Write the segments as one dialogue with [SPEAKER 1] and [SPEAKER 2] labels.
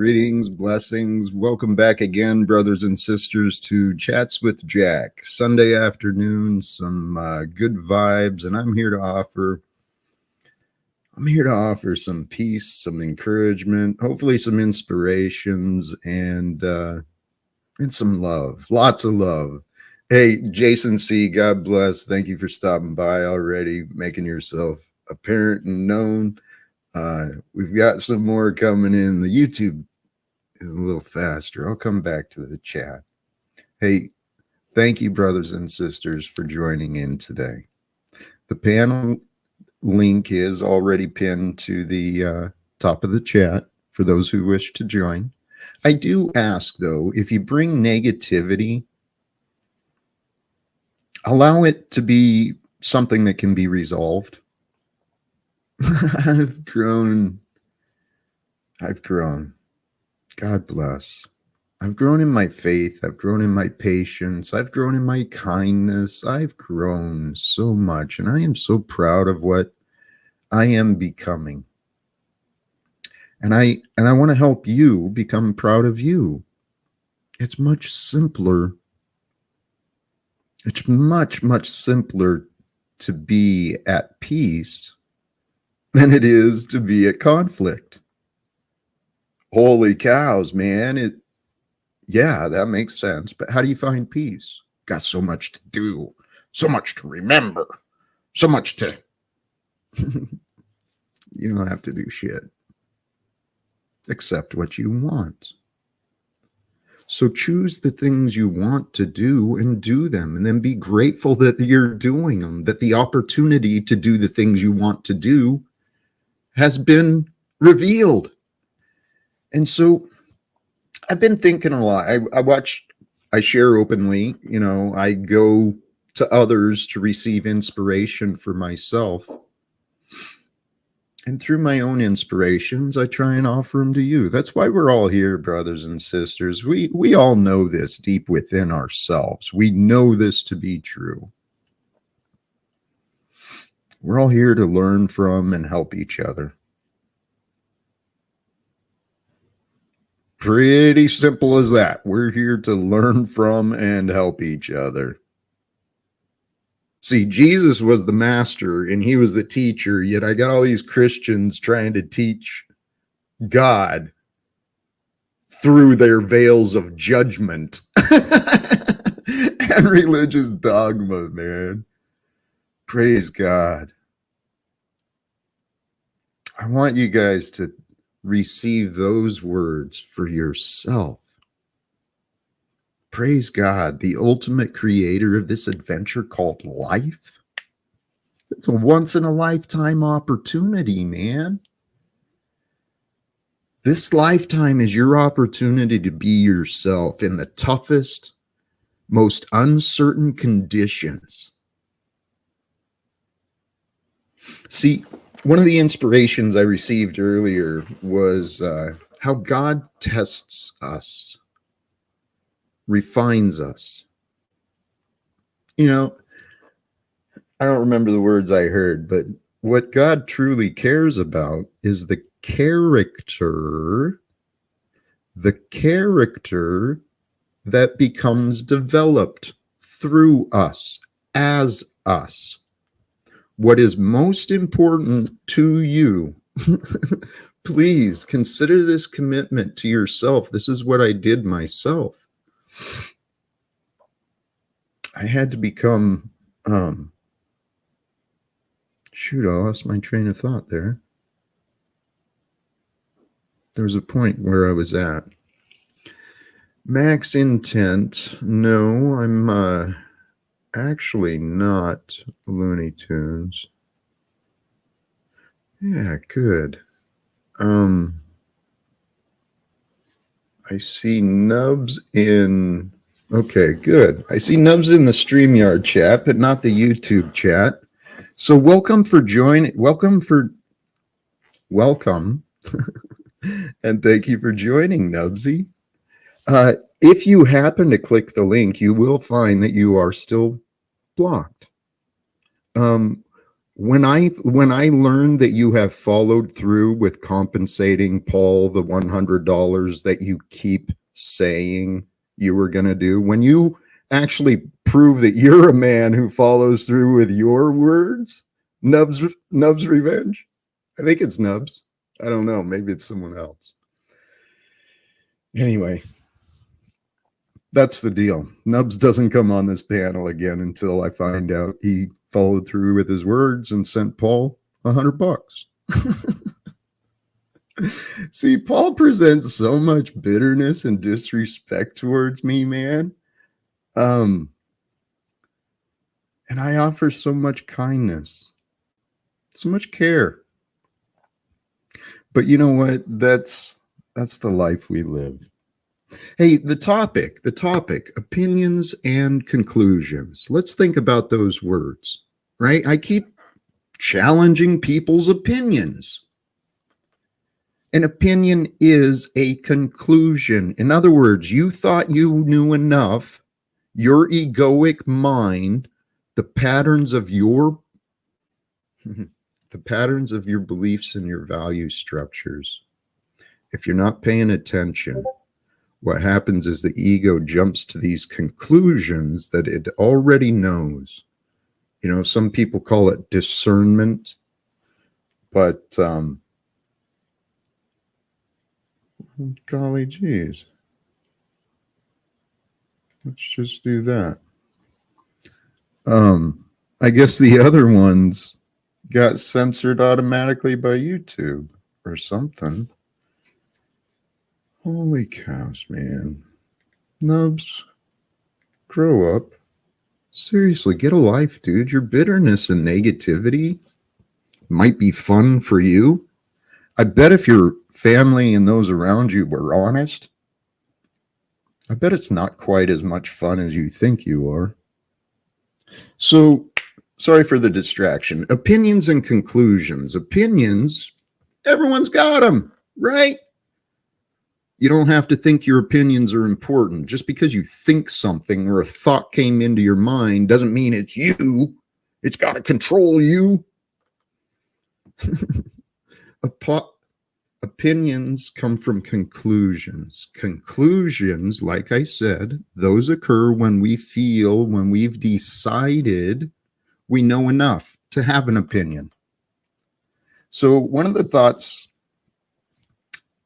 [SPEAKER 1] Greetings, blessings. Welcome back again, brothers and sisters, to Chats with Jack. Sunday afternoon, some good vibes, and I'm here to offer some peace, some encouragement, hopefully some inspirations, and some love, lots of love. Hey, Jason C., God bless. Thank you for stopping by already, making yourself apparent and known. We've got some more coming in. The YouTube is a little faster. I'll come back to the chat. Hey, thank you, brothers and sisters, for joining in today. The panel link is already pinned to the top of the chat for those who wish to join. I do ask, though, if you bring negativity, allow it to be something that can be resolved. I've grown. God bless. I've grown in my faith. I've grown in my patience. I've grown in my kindness. I've grown so much, and I am so proud of what I am becoming. And I want to help you become proud of you. It's much simpler. It's much, much simpler to be at peace than it is to be at conflict. Holy cows, man. Yeah, that makes sense. But how do you find peace? Got so much to do, so much to remember, so much to... You don't have to do shit. Accept what you want. So choose the things you want to do and do them, and then be grateful that you're doing them, that the opportunity to do the things you want to do has been revealed. And so I've been thinking a lot. I share openly, I go to others to receive inspiration for myself. And through my own inspirations, I try and offer them to you. That's why we're all here, brothers and sisters. We all know this deep within ourselves. We know this to be true. We're all here to learn from and help each other. Pretty simple as that. We're here to learn from and help each other. See, Jesus was the master and he was the teacher, yet I got all these Christians trying to teach God through their veils of judgment and religious dogma, man. Praise God. I want you guys to receive those words for yourself. Praise God, the ultimate creator of this adventure called life. It's a once-in-a-lifetime opportunity, man. This lifetime is your opportunity to be yourself in the toughest, most uncertain conditions. See, one of the inspirations I received earlier was how God tests us, refines us. I don't remember the words I heard, but what God truly cares about is the character that becomes developed through us, as us. What is most important to you, please consider this commitment to yourself. This is what I did myself. I had to become, shoot, I lost my train of thought there. There was a point where I was at. Max intent. No, I'm actually not Looney Tunes. Yeah, good. I see Nubs in... Okay, good. I see Nubs in the StreamYard chat, but not the YouTube chat. So welcome. And thank you for joining, Nubsy. If you happen to click the link, you will find that you are still blocked. When I learned that you have followed through with compensating Paul the $100 that you keep saying you were going to do, when you actually prove that you're a man who follows through with your words, Nubs Revenge. I think it's Nubs. I don't know. Maybe it's someone else. Anyway, that's the deal. Nubs doesn't come on this panel again until I find out he followed through with his words and sent Paul $100. See, Paul presents so much bitterness and disrespect towards me, man. And I offer so much kindness, so much care. But you know what? That's the life we live. Hey, the topic, opinions and conclusions. Let's think about those words, right? I keep challenging people's opinions. An opinion is a conclusion. In other words, you thought you knew enough, your egoic mind, the patterns of your beliefs and your value structures. If you're not paying attention, what happens is the ego jumps to these conclusions that it already knows. You know, some people call it discernment, but golly geez. Let's just do that. I guess the other ones got censored automatically by YouTube or something. Holy cows, man. Nubs, grow up. Seriously, get a life, dude. Your bitterness and negativity might be fun for you. I bet if your family and those around you were honest, I bet it's not quite as much fun as you think you are. So, sorry for the distraction. Opinions and conclusions. Opinions, everyone's got them, right? You don't have to think your opinions are important. Just because you think something or a thought came into your mind doesn't mean it's you. It's got to control you. Opinions come from conclusions. Conclusions, like I said, those occur when we feel, when we've decided we know enough to have an opinion. So one of the thoughts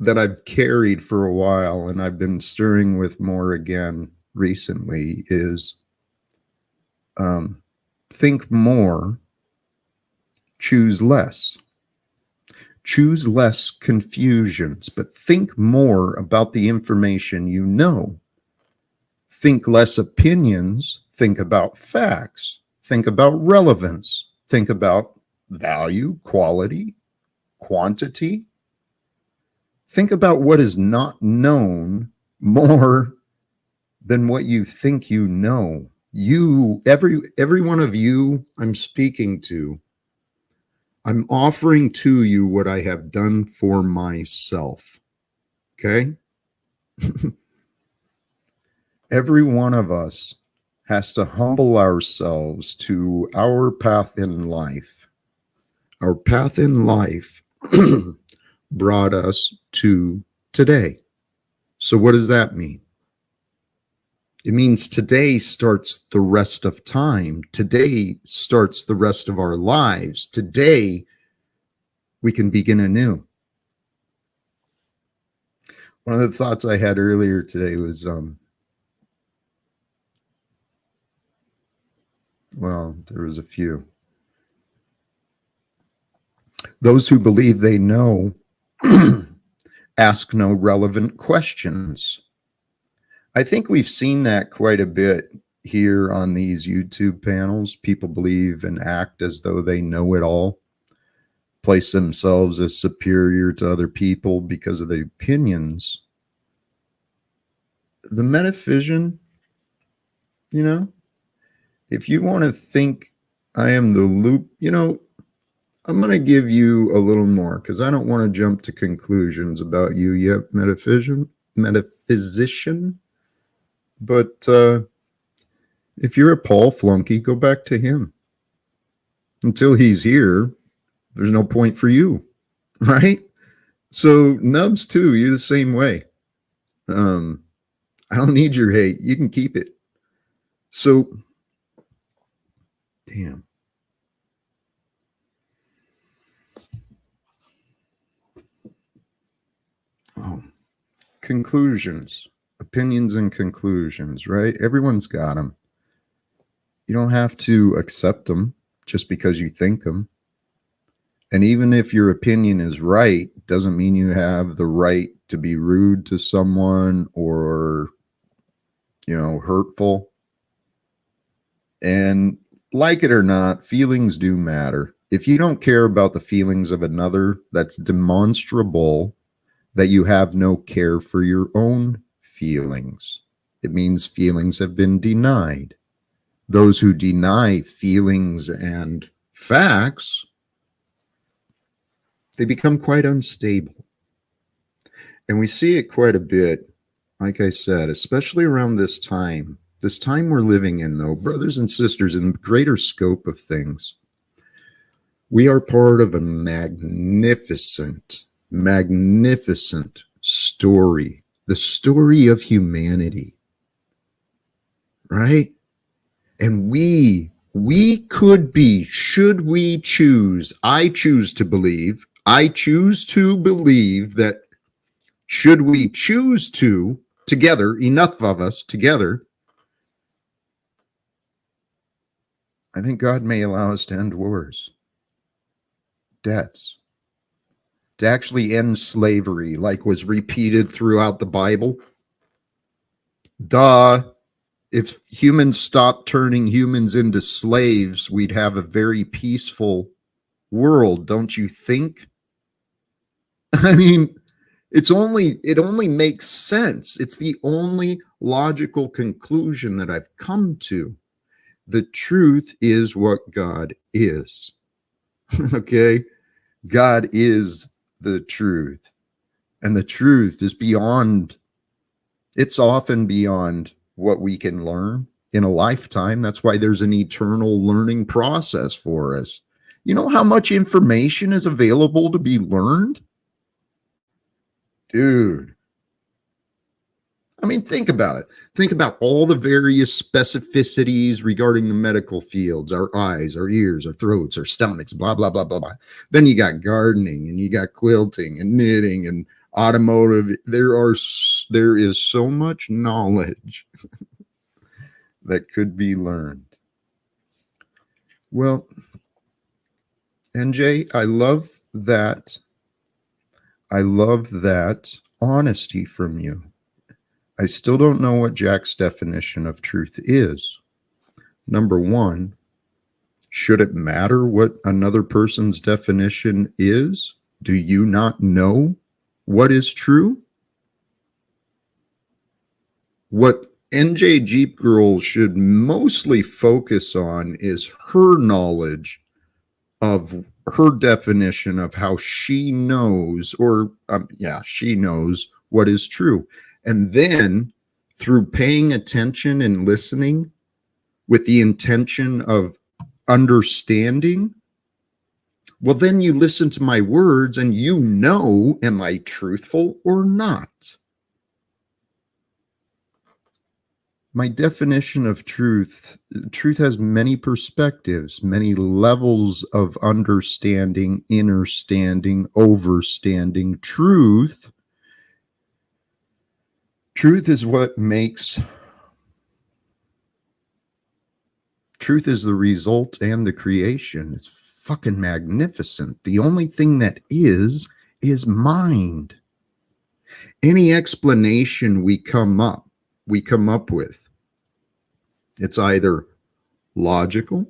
[SPEAKER 1] that I've carried for a while and I've been stirring with more again recently is think more, choose less. Choose less confusions, but think more about the information you know. Think less opinions, think about facts, think about relevance, think about value, quality, quantity. Think about what is not known more than what you think you know. You, every one of you I'm speaking to, I'm offering to you what I have done for myself. Okay? Every one of us has to humble ourselves to our path in life. Our path in life brought us to today. So what does that mean? It means today starts the rest of time. Today starts the rest of our lives. Today we can begin anew. One of the thoughts I had earlier today was, well, there was a few. Those who believe they know ask no relevant questions. I think we've seen that quite a bit here on these YouTube panels. People believe and act as though they know it all, place themselves as superior to other people because of the opinions. The metaphysician, you know, if you want to think I am the loop, you know, I'm going to give you a little more because I don't want to jump to conclusions about you yet, metaphysician. But if you're a Paul flunky, go back to him. Until he's here, there's no point for you, right? So Nubs too, you're the same way. I don't need your hate. You can keep it. So, damn. Oh, conclusions, opinions and conclusions, right? Everyone's got them. You don't have to accept them just because you think them. And even if your opinion is right, doesn't mean you have the right to be rude to someone or, hurtful. And like it or not, feelings do matter. If you don't care about the feelings of another, that's demonstrable that you have no care for your own feelings. It means feelings have been denied. Those who deny feelings and facts, they become quite unstable. And we see it quite a bit, like I said, especially around this time we're living in, though, brothers and sisters, in the greater scope of things. We are part of a magnificent story, the story of humanity, right? And we could be, should we choose, I choose to believe that should we choose to, together, enough of us together, I think God may allow us to end wars, debts, to actually end slavery, like was repeated throughout the Bible. Duh. If humans stopped turning humans into slaves, we'd have a very peaceful world, don't you think? I mean, it only makes sense. It's the only logical conclusion that I've come to. The truth is what God is. Okay? God is the truth. And the truth is beyond, it's often beyond what we can learn in a lifetime. That's why there's an eternal learning process for us. You know how much information is available to be learned? Dude. I mean, think about it. Think about all the various specificities regarding the medical fields, our eyes, our ears, our throats, our stomachs, blah, blah, blah, blah, blah. Then you got gardening and you got quilting and knitting and automotive. There is so much knowledge that could be learned. Well, NJ, I love that honesty from you. I still don't know what Jack's definition of truth is. Number one, should it matter what another person's definition is? Do you not know what is true? What NJ Jeep Girl should mostly focus on is her knowledge of her definition of how she knows, she knows what is true. And then through paying attention and listening with the intention of understanding, well, then you listen to my words and you know, am I truthful or not? My definition of truth has many perspectives, many levels of understanding, innerstanding, overstanding. Truth is what makes, truth is the result and the creation. It's fucking magnificent. The only thing that is mind. Any explanation we come up with, it's either logical,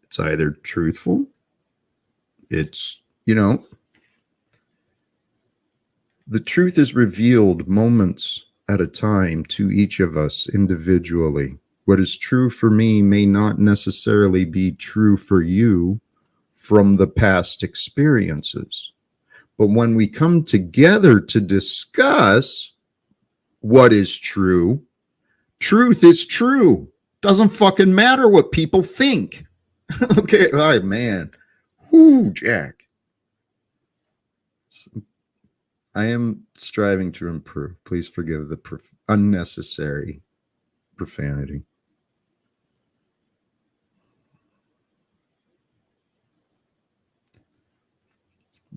[SPEAKER 1] it's either truthful, it's, the truth is revealed moments at a time to each of us individually. What is true for me may not necessarily be true for you from the past experiences. But when we come together to discuss what is true, truth is true. Doesn't fucking matter what people think. Okay, all right, man. Whoo, Jack. I am striving to improve. Please forgive the unnecessary profanity.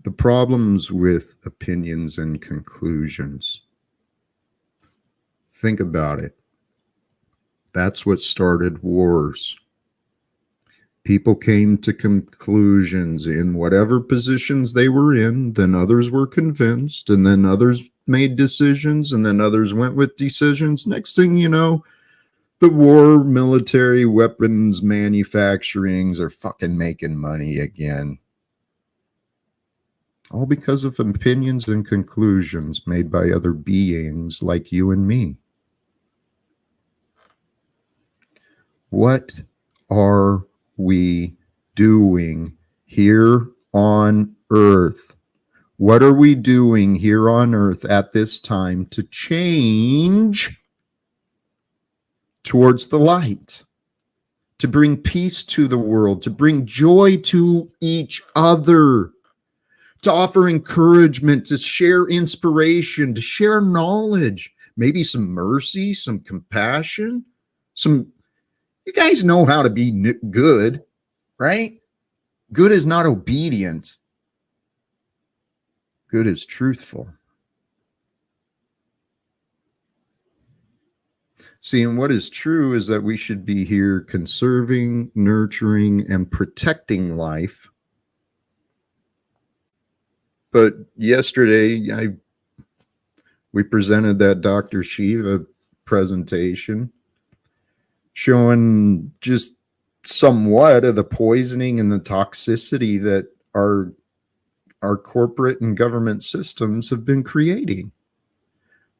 [SPEAKER 1] The problems with opinions and conclusions. Think about it. That's what started wars. People came to conclusions in whatever positions they were in, then others were convinced, and then others made decisions, and then others went with decisions. Next thing you know, the war, military, weapons manufacturings are fucking making money again. All because of opinions and conclusions made by other beings like you and me. What are we doing here on earth? What are we doing here on earth at this time to change towards the light, to bring peace to the world, to bring joy to each other, to offer encouragement, to share inspiration, to share knowledge, maybe some mercy, some compassion, some, you guys know how to be good, right? Good is not obedient. Good is truthful. See, and what is true is that we should be here conserving, nurturing, and protecting life. But yesterday, we presented that Dr. Shiva presentation showing just somewhat of the poisoning and the toxicity that our corporate and government systems have been creating.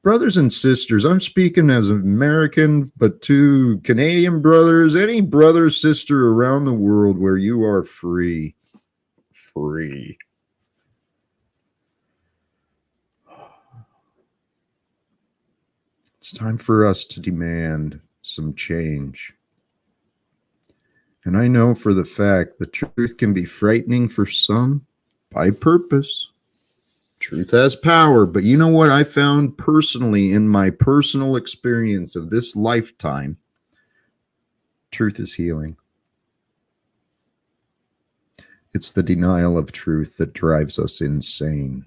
[SPEAKER 1] Brothers and sisters, I'm speaking as an American, but to Canadian brothers, any brother, sister around the world where you are free. It's time for us to demand some change. And I know for the fact the truth can be frightening for some by purpose. Truth has power, but you know what I found personally in my personal experience of this lifetime? Truth is healing. It's the denial of truth that drives us insane.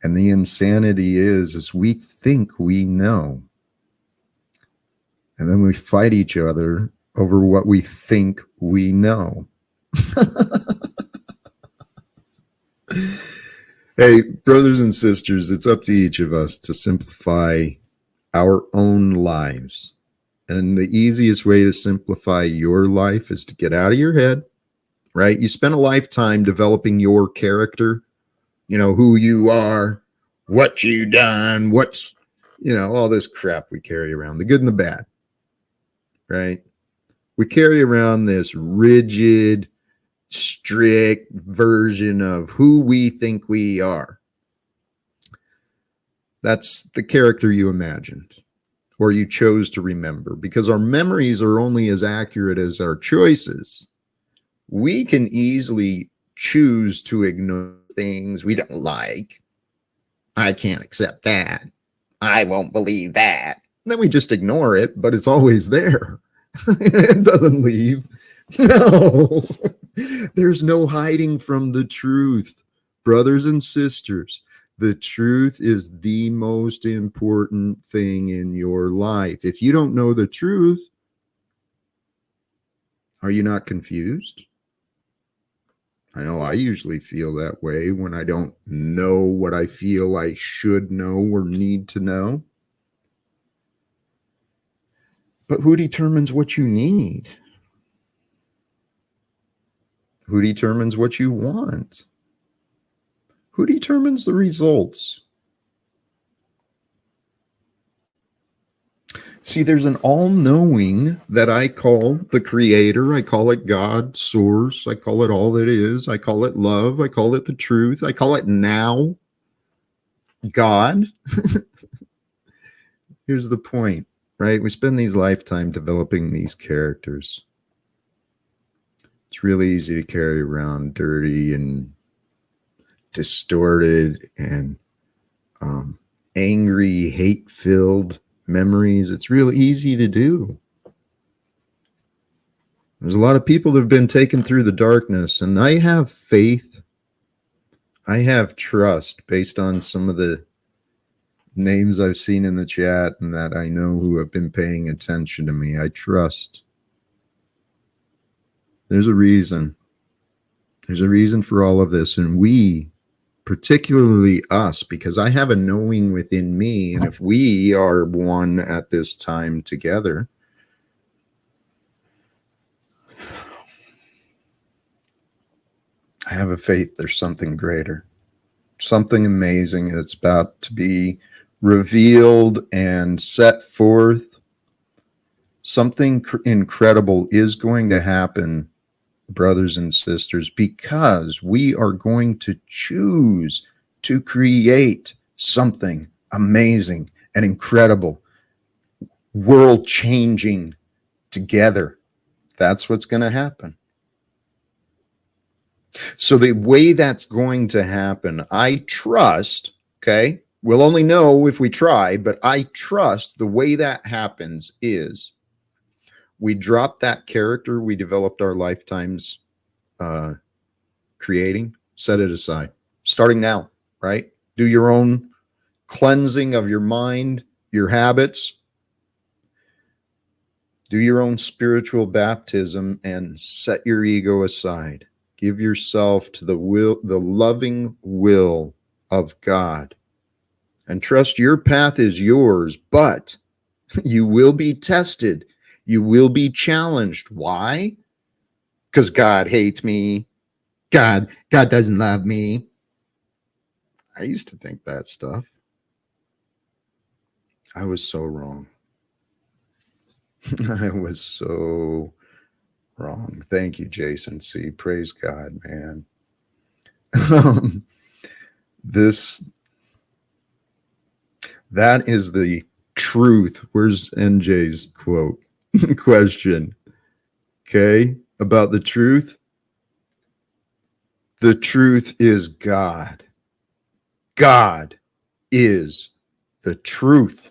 [SPEAKER 1] And the insanity is we think we know. And then we fight each other over what we think we know. Hey, brothers and sisters, it's up to each of us to simplify our own lives. And the easiest way to simplify your life is to get out of your head, right? You spend a lifetime developing your character, you know, who you are, what you done, what's, you know, all this crap we carry around, the good and the bad, right? We carry around this rigid, strict version of who we think we are. That's the character you imagined or you chose to remember, because our memories are only as accurate as our choices. We can easily choose to ignore things we don't like. I can't accept that. I won't believe that. And then we just ignore it, but it's always there. It doesn't leave. No, there's no hiding from the truth. Brothers and sisters, the truth is the most important thing in your life. If you don't know the truth, are you not confused? I know I usually feel that way when I don't know what I feel I should know or need to know. But who determines what you need? Who determines what you want? Who determines the results? See, there's an all-knowing that I call the creator. I call it God, source. I call it all that is. I call it love. I call it the truth. I call it now God. Here's the point, right? We spend these lifetime developing these characters. It's really easy to carry around dirty and distorted and angry, hate-filled memories. It's real easy to do. There's a lot of people that have been taken through the darkness, and I have faith. I have trust based on some of the names I've seen in the chat and that I know who have been paying attention to me. I trust. There's a reason. There's a reason for all of this, and we, particularly us, because I have a knowing within me, and if we are one at this time together, I have a faith there's something greater, something amazing that's about to be revealed and set forth. Something incredible is going to happen, brothers and sisters, because we are going to choose to create something amazing and incredible, world-changing together. That's what's going to happen. So the way that's going to happen, I trust, okay, we'll only know if we try, but I trust the way that happens is we drop that character we developed our lifetimes creating, set it aside, starting now, right? Do your own cleansing of your mind, your habits. Do your own spiritual baptism and set your ego aside. Give yourself to the loving will of God, and trust your path is yours, but you will be tested. You will be challenged. Why? Because God hates me. God doesn't love me. I used to think that stuff. I was so wrong. I was so wrong. Thank you, Jason C. Praise God, man. That is the truth. Where's NJ's quote? Question. Okay, about the truth. The truth is God. God is the truth.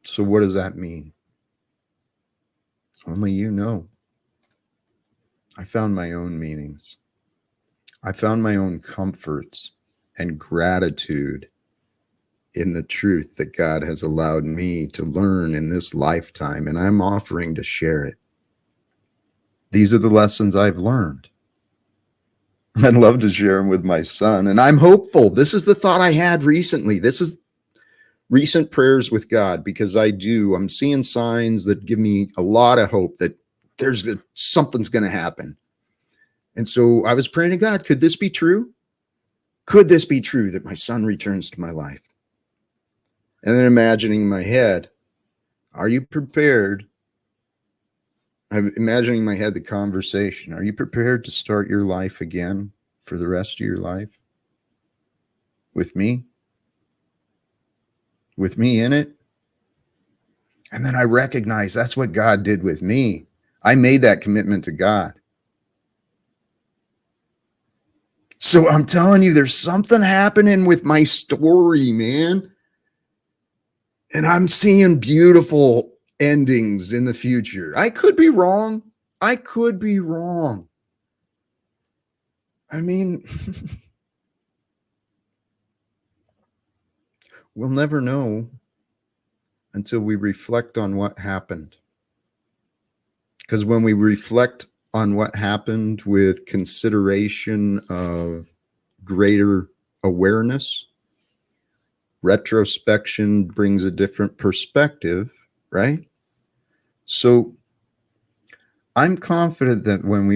[SPEAKER 1] So what does that mean? Only you know. I found my own meanings. I found my own comforts and gratitude in the truth that God has allowed me to learn in this lifetime, and I'm offering to share it. These are the lessons I've learned. I'd love to share them with my son, and I'm hopeful. This is the thought I had recently. This is recent prayers with God, because I'm seeing signs that give me a lot of hope that something's going to happen. And so I was praying to God, could this be true? Could this be true that my son returns to my life? And then imagining in my head, are you prepared? I'm imagining in my head the conversation. Are you prepared to start your life again for the rest of your life? With me? With me in it? And then I recognize that's what God did with me. I made that commitment to God. So I'm telling you, there's something happening with my story, man. And I'm seeing beautiful endings in the future. I could be wrong. I mean, we'll never know until we reflect on what happened. Because when we reflect on what happened with consideration of greater awareness, retrospection brings a different perspective, right? So I'm confident that when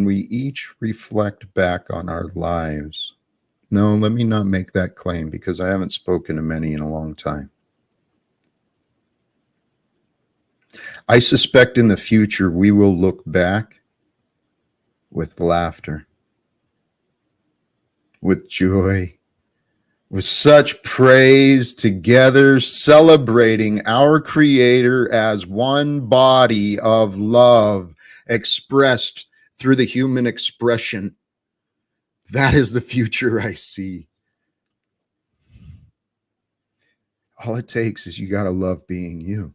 [SPEAKER 1] we each reflect back on our lives, no, let me not make that claim, because I haven't spoken to many in a long time. I suspect in the future we will look back with laughter, with joy, with such praise together, celebrating our Creator as one body of love expressed through the human expression. That is the future I see. All it takes is you got to love being you.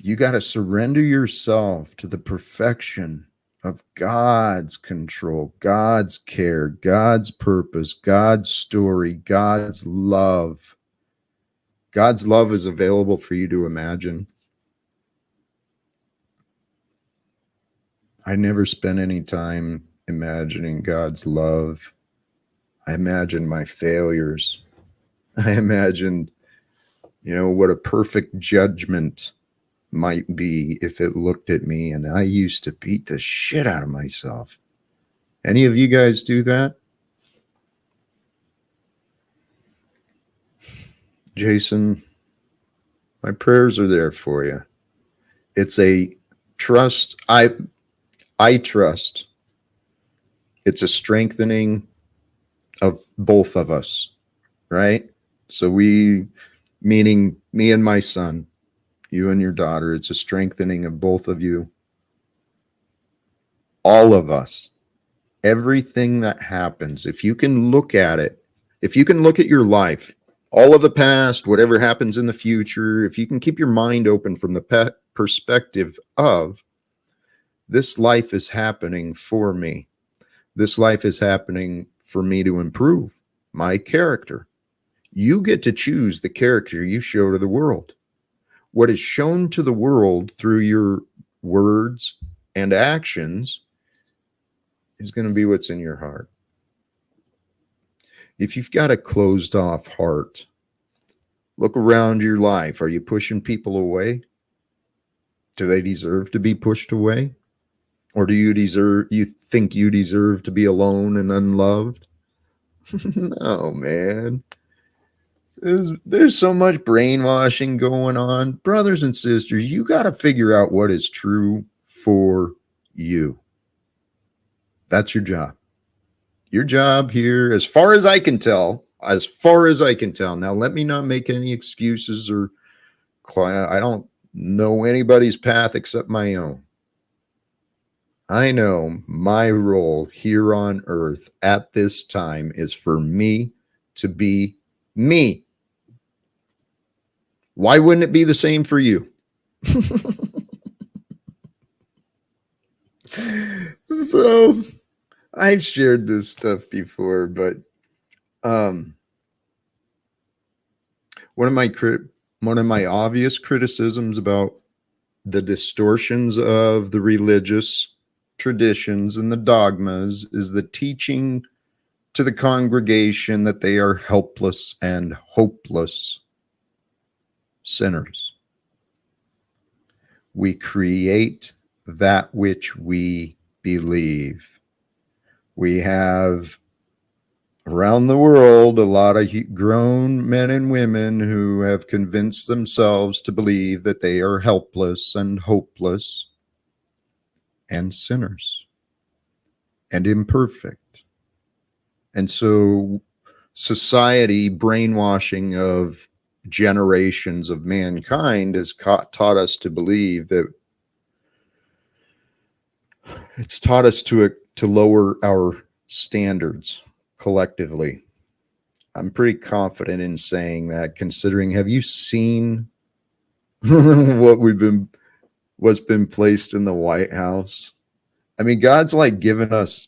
[SPEAKER 1] You got to surrender yourself to the perfection of God's control, God's care, God's purpose, God's story, God's love. God's love is available for you to imagine. I never spent any time imagining God's love. I imagined my failures. I imagined, what a perfect judgment might be if it looked at me, and I used to beat the shit out of myself. Any of you guys do that? Jason, my prayers are there for you. It's a trust. I trust. It's a strengthening of both of us, right? So meaning me and my son, you and your daughter, it's a strengthening of both of you. All of us, everything that happens, if you can look at it, if you can look at your life, all of the past, whatever happens in the future, if you can keep your mind open from the perspective of this life is happening for me. This life is happening for me to improve my character. You get to choose the character you show to the world. What is shown to the world through your words and actions is going to be what's in your heart. If you've got a closed off heart, look around your life. Are you pushing people away? Do they deserve to be pushed away? Or do you think you deserve to be alone and unloved? No, man. There's so much brainwashing going on. Brothers and sisters, you got to figure out what is true for you. That's your job. Your job here, as far as I can tell, now let me not make any excuses or I don't know anybody's path except my own. I know my role here on earth at this time is for me to be me. Why wouldn't it be the same for you? So I've shared this stuff before, but one of my obvious criticisms about the distortions of the religious traditions and the dogmas is the teaching to the congregation that they are helpless and hopeless sinners. We create that which we believe. We have around the world a lot of grown men and women who have convinced themselves to believe that they are helpless and hopeless and sinners and imperfect. And so society, brainwashing of generations of mankind, has taught us to believe that it's taught us to lower our standards collectively. I'm pretty confident in saying that, considering, have you seen what's been placed in the White House? I mean, God's like giving us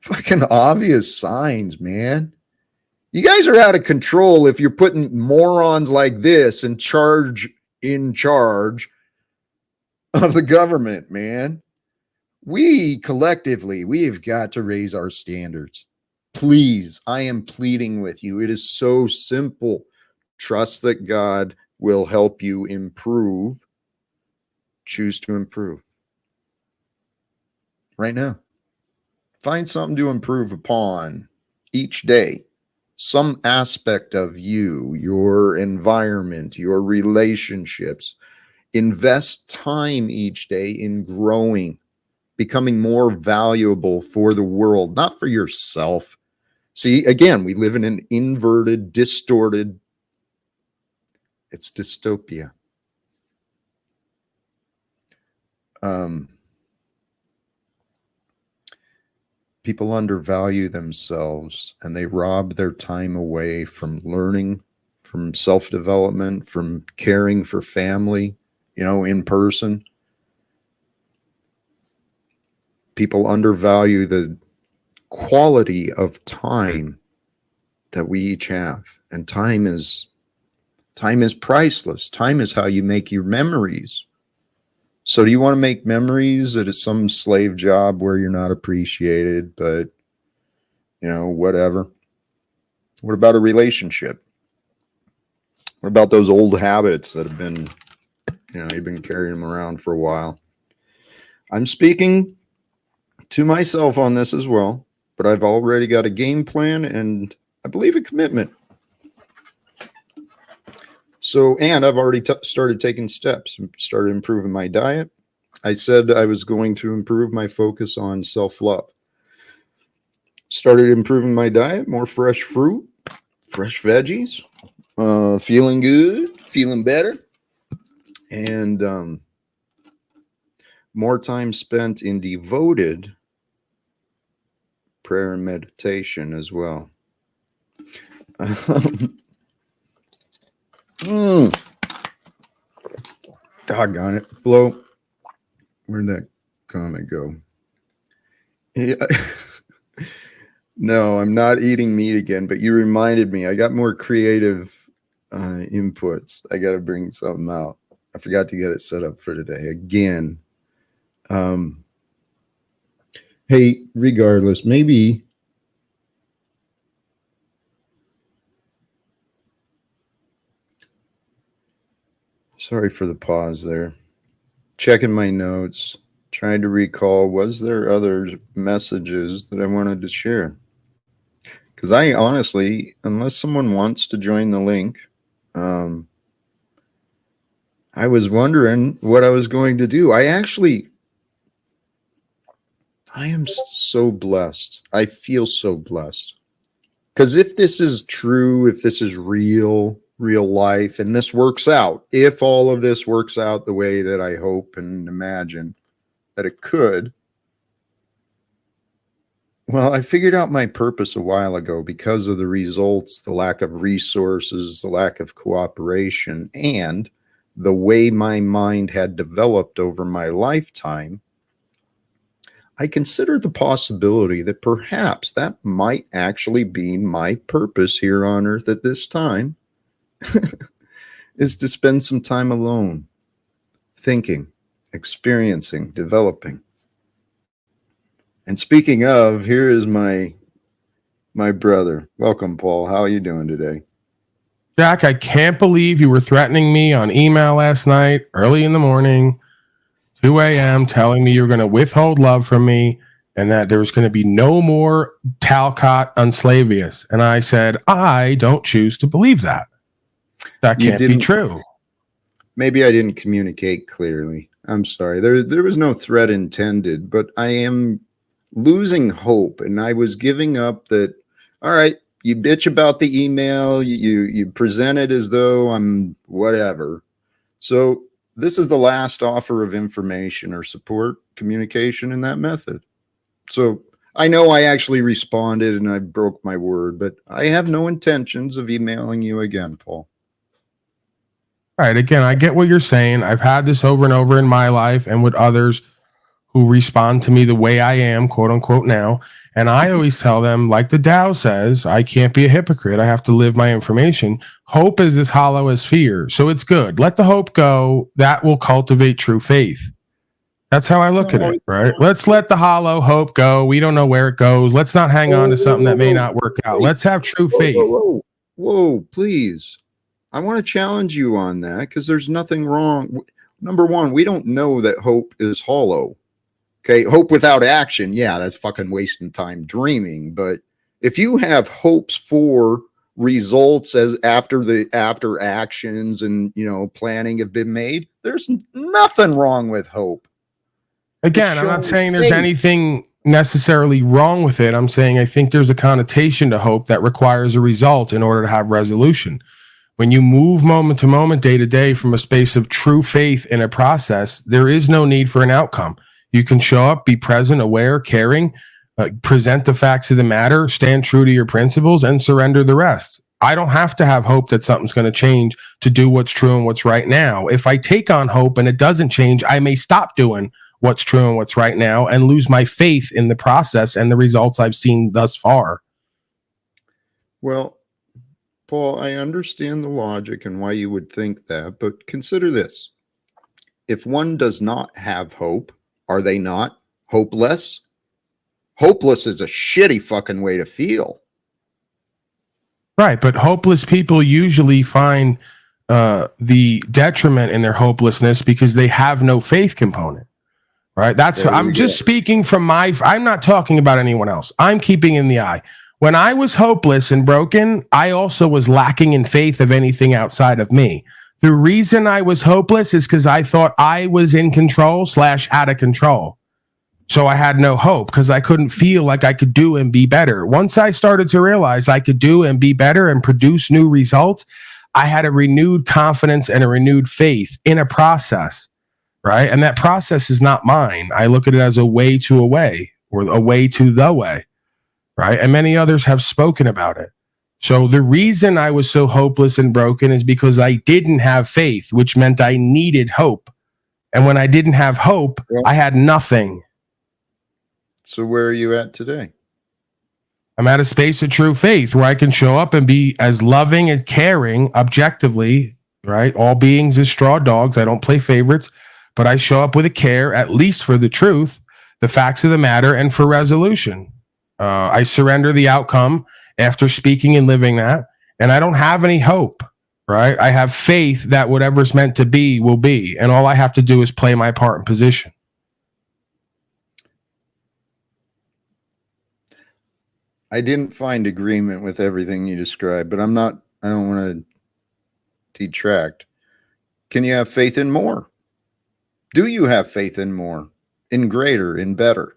[SPEAKER 1] fucking obvious signs, man. You guys are out of control if you're putting morons like this in charge of the government, man. We collectively, we have got to raise our standards. Please, I am pleading with you. It is so simple. Trust that God will help you improve. Choose to improve. Right now. Find something to improve upon each day. Some aspect of you, your environment, your relationships. Invest time each day in growing, becoming more valuable for the world, not for yourself, See, again, we live in an inverted, distorted, it's dystopia. People undervalue themselves and they rob their time away from learning, from self-development, from caring for family, in person. People undervalue the quality of time that we each have. And time is priceless. Time is how you make your memories. So do you want to make memories that it's some slave job where you're not appreciated, but whatever? What about a relationship? What about those old habits that have been, you've been carrying them around for a while? I'm speaking to myself on this as well, but I've already got a game plan and I believe a commitment. So, and I've already started taking steps and started improving my diet. I said I was going to improve my focus on self-love. Started improving my diet, more fresh fruit, fresh veggies, feeling good, feeling better, and more time spent in devoted prayer and meditation as well. Doggone it. Flo, where'd that comment go? Yeah. No, I'm not eating meat again, but you reminded me. I got more creative inputs. I got to bring something out. I forgot to get it set up for today again. Hey, regardless, maybe sorry for the pause there. Checking my notes, trying to recall, was there other messages that I wanted to share? Because I honestly, unless someone wants to join the link, I was wondering what I was going to do. I am so blessed. I feel so blessed. Because if this is true, if this is real life, and this works out, if all of this works out the way that I hope and imagine that it could, well, I figured out my purpose a while ago because of the results, the lack of resources, the lack of cooperation, and the way my mind had developed over my lifetime. I consider the possibility that perhaps that might actually be my purpose here on earth at this time, is to spend some time alone, thinking, experiencing, developing. And speaking of, here is my brother. Welcome, Paul. How are you doing today?
[SPEAKER 2] Jack, I can't believe you were threatening me on email last night, early in the morning, 2 a.m., telling me you were going to withhold love from me and that there was going to be no more Talcott Unslavious. And I said, I don't choose to believe that. That can't be true.
[SPEAKER 1] Maybe I didn't communicate clearly. I'm sorry. There was no threat intended, but I am losing hope, and I was giving up that, all right, you bitch about the email, you present it as though I'm whatever. So this is the last offer of information or support communication in that method. So I know I actually responded and I broke my word, but I have no intentions of emailing you again, Paul.
[SPEAKER 2] All right. Again, I get what you're saying. I've had this over and over in my life and with others who respond to me the way I am, quote unquote, now. And I always tell them, like the Tao says, I can't be a hypocrite. I have to live my information. Hope is as hollow as fear. So it's good. Let the hope go. That will cultivate true faith. That's how I look at it, right? Let's let the hollow hope go. We don't know where it goes. Let's not hang on to something that may not work out. Let's have true faith.
[SPEAKER 1] Whoa, please. I want to challenge you on that because there's nothing wrong. Number one, we don't know that hope is hollow. Okay, hope without action, yeah, that's fucking wasting time dreaming. But if you have hopes for results as after actions and planning have been made, there's nothing wrong with hope.
[SPEAKER 2] Again, I'm not saying there's anything necessarily wrong with it. I'm saying I think there's a connotation to hope that requires a result in order to have resolution. When you move moment to moment, day to day from a space of true faith in a process, there is no need for an outcome. You can show up, be present, aware, caring, present the facts of the matter, stand true to your principles, and surrender the rest. I don't have to have hope that something's going to change to do what's true and what's right now. If I take on hope and it doesn't change, I may stop doing what's true and what's right now and lose my faith in the process and the results I've seen thus far.
[SPEAKER 1] Well, Paul, I understand the logic and why you would think that, but consider this. If one does not have hope, are they not hopeless? Hopeless is a shitty fucking way to feel.
[SPEAKER 2] Right, but hopeless people usually find the detriment in their hopelessness because they have no faith component. Right, that's what I'm just speaking from my. I'm not talking about anyone else. I'm keeping in the eye. When I was hopeless and broken, I also was lacking in faith of anything outside of me. The reason I was hopeless is because I thought I was in control / out of control. So I had no hope because I couldn't feel like I could do and be better. Once I started to realize I could do and be better and produce new results, I had a renewed confidence and a renewed faith in a process, right? And that process is not mine. I look at it as a way to a way, or a way to the way, right? And many others have spoken about it. So the reason I was so hopeless and broken is because I didn't have faith, which meant I needed hope. And when I didn't have hope, I had nothing.
[SPEAKER 1] So where are you at today?
[SPEAKER 2] I'm at a space of true faith where I can show up and be as loving and caring objectively, right? All beings as straw dogs. I don't play favorites, but I show up with a care, at least for the truth, the facts of the matter, and for resolution. I surrender the outcome after speaking and living that, and I don't have any hope, right? I have faith that whatever's meant to be will be, and all I have to do is play my part in position.
[SPEAKER 1] I didn't find agreement with everything you described, but I don't want to detract. Can you have faith in more? Do you have faith in more, in greater, in better?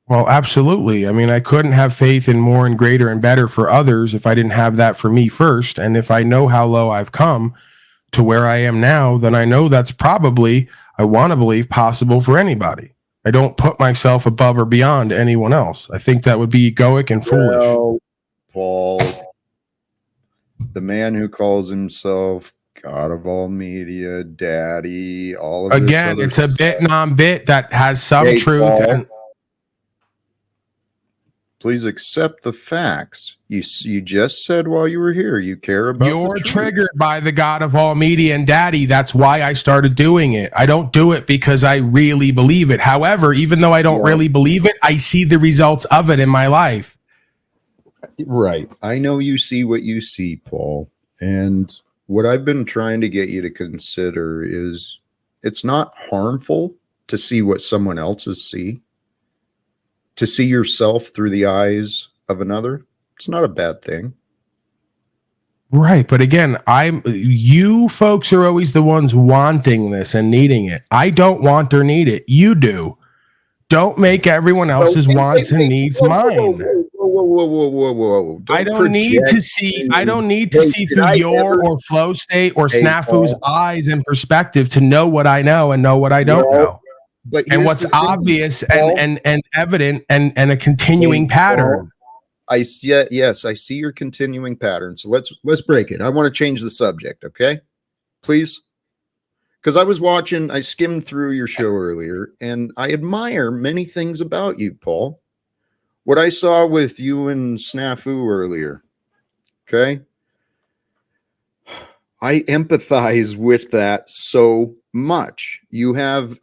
[SPEAKER 2] Well, absolutely. I mean, I couldn't have faith in more and greater and better for others if I didn't have that for me first. And if I know how low I've come to where I am now, then I know that's probably, I want to believe, possible for anybody. I don't put myself above or beyond anyone else. I think that would be egoic and foolish.
[SPEAKER 1] Well, Paul, the man who calls himself God of all media, Daddy, all of
[SPEAKER 2] again,
[SPEAKER 1] this
[SPEAKER 2] it's a bit non-bit that has some truth.
[SPEAKER 1] Paul,
[SPEAKER 2] and
[SPEAKER 1] please accept the facts. You just said while you were here, you care about.
[SPEAKER 2] You're triggered by the God of all media and Daddy. That's why I started doing it. I don't do it because I really believe it. However, even though I don't really believe it, I see the results of it in my life.
[SPEAKER 1] Right. I know you see what you see, Paul. And what I've been trying to get you to consider is it's not harmful to see what someone else's see. To see yourself through the eyes of another, it's not a bad thing.
[SPEAKER 2] Right. But again, you folks are always the ones wanting this and needing it. I don't want or need it. You do. Don't make everyone else's wants and needs mine.
[SPEAKER 1] Whoa.
[SPEAKER 2] I don't need to see through your or flow state or Snafu's eyes and perspective to know what I know and know what I don't know. And what's obvious and evident and a continuing pattern.
[SPEAKER 1] Yes, I see your continuing pattern. So let's break it. I want to change the subject, okay? Please. Because I skimmed through your show earlier, and I admire many things about you, Paul. What I saw with you and Snafu earlier, okay? I empathize with that so much. You have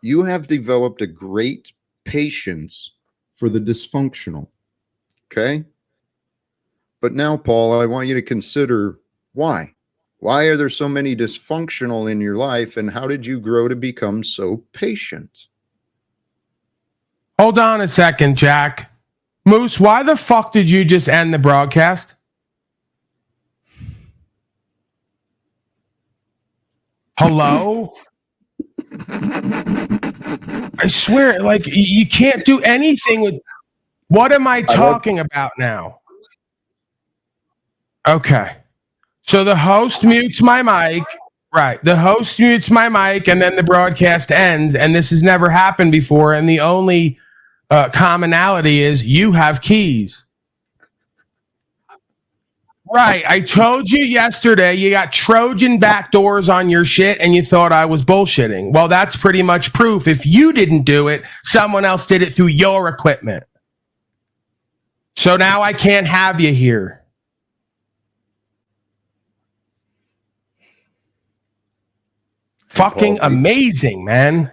[SPEAKER 1] developed a great patience for the dysfunctional. Okay? But now, Paul, I want you to consider why. Why are there so many dysfunctional in your life, and how did you grow to become so patient?
[SPEAKER 2] Hold on a second, Jack. Moose, why the fuck did you just end the broadcast? Hello? I swear, like you can't do anything with. What am I talking about now? Okay. So the host mutes my mic. Right. The host mutes my mic and then the broadcast ends. And this has never happened before. And the only commonality is you have keys. Right. I told you yesterday you got Trojan backdoors on your shit and you thought I was bullshitting. Well, that's pretty much proof. If you didn't do it, someone else did it through your equipment. So now I can't have you here. Fucking
[SPEAKER 1] Paul,
[SPEAKER 2] amazing, man.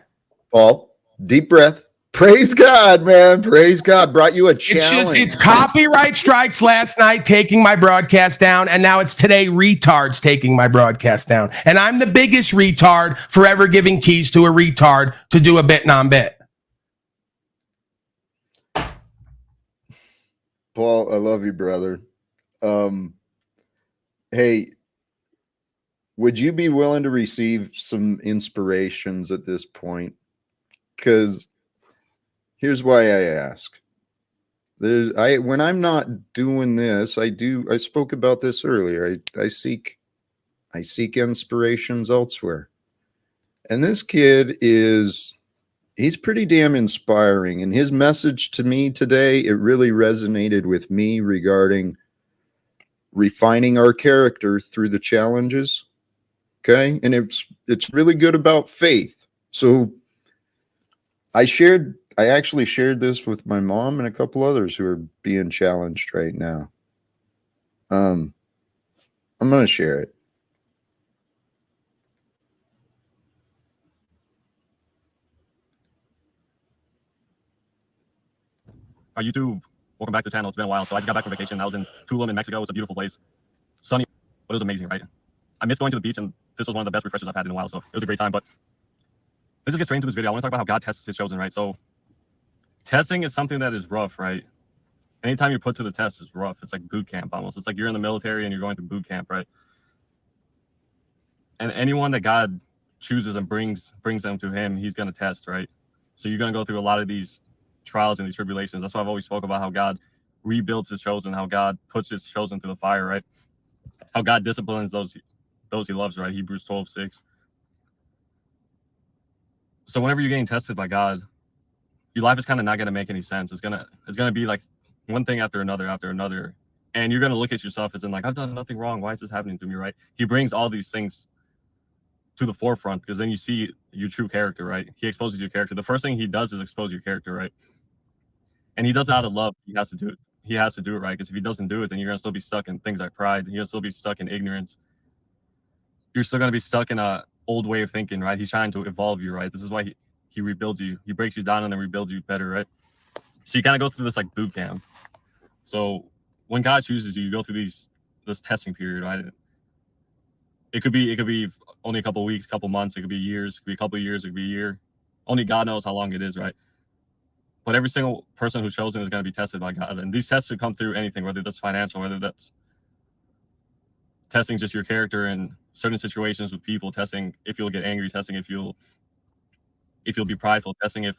[SPEAKER 1] Paul, deep breath. Praise God, man. Praise God. Brought you a challenge.
[SPEAKER 2] It's copyright strikes last night taking my broadcast down, and now it's today retards taking my broadcast down. And I'm the biggest retard for ever giving keys to a retard to do a bit non-bit.
[SPEAKER 1] Paul, I love you, brother. Hey, would you be willing to receive some inspirations at this point? Because here's why I ask. When I'm not doing this, I spoke about this earlier. I seek inspirations elsewhere. And this kid he's pretty damn inspiring. And his message to me today, it really resonated with me regarding refining our character through the challenges. Okay. And it's really good about faith. So I actually shared this with my mom and a couple others who are being challenged right now. I'm going to share it.
[SPEAKER 3] YouTube, welcome back to the channel. It's been a while. So I just got back from vacation. I was in Tulum in Mexico. It's a beautiful place. Sunny, but it was amazing, right? I miss going to the beach, and this was one of the best refreshers I've had in a while. So it was a great time. But let's just get straight into this video. I want to talk about how God tests his chosen, right? So testing is something that is rough, right? Anytime you're put to the test is rough. It's like boot camp almost. It's like you're in the military and you're going through boot camp, right? And anyone that God chooses and brings them to him, he's going to test, right? So you're going to go through a lot of these trials and these tribulations. That's why I've always spoke about how God rebuilds his chosen, how God puts his chosen through the fire, right? How God disciplines those he loves, right? Hebrews 12:6. So whenever you're getting tested by God, your life is kind of not going to make any sense. It's gonna be like one thing after another, and you're going to look at yourself as in like, I've done nothing wrong. Why is this happening to me, right? He brings all these things to the forefront because then you see your true character, right? He exposes your character. The first thing he does is expose your character, right? And he does it out of love. He has to do it. He has to do it, right? Because if he doesn't do it, then you're going to still be stuck in things like pride. You're going to still be stuck in ignorance. You're still going to be stuck in a old way of thinking, right? He's trying to evolve you, right? This is why he rebuilds you. He breaks you down and then rebuilds you better, right? So you kind of go through this like boot camp. So when God chooses you, you go through this testing period, right? It could be only a couple of weeks, couple months. It could be years. It could be a couple of years. It could be a year. Only God knows how long it is, right? But every single person who's chosen is going to be tested by God. And these tests could come through anything, whether that's financial, whether that's testing just your character in certain situations with people, testing if you'll get angry, testing if you'll be prideful, testing if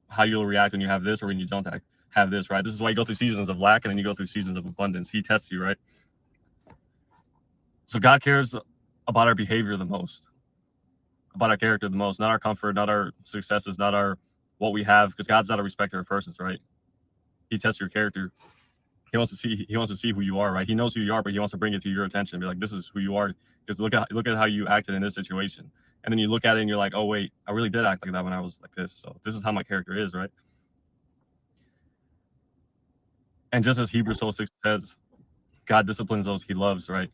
[SPEAKER 3] how you'll react when you have this or when you don't have this, right? This is why you go through seasons of lack and then you go through seasons of abundance. He tests you, right? So God cares about our behavior the most, about our character the most, not our comfort, not our successes, not our what we have, because God's not a respecter of persons, right? He tests your character. He wants to see who you are, right? He knows who you are, but he wants to bring it to your attention and be like, this is who you are. Because look at how you acted in this situation. And then you look at it and you're like, oh wait, I really did act like that when I was like this. So this is how my character is, right? And just as Hebrews 12:6 says, God disciplines those he loves, right?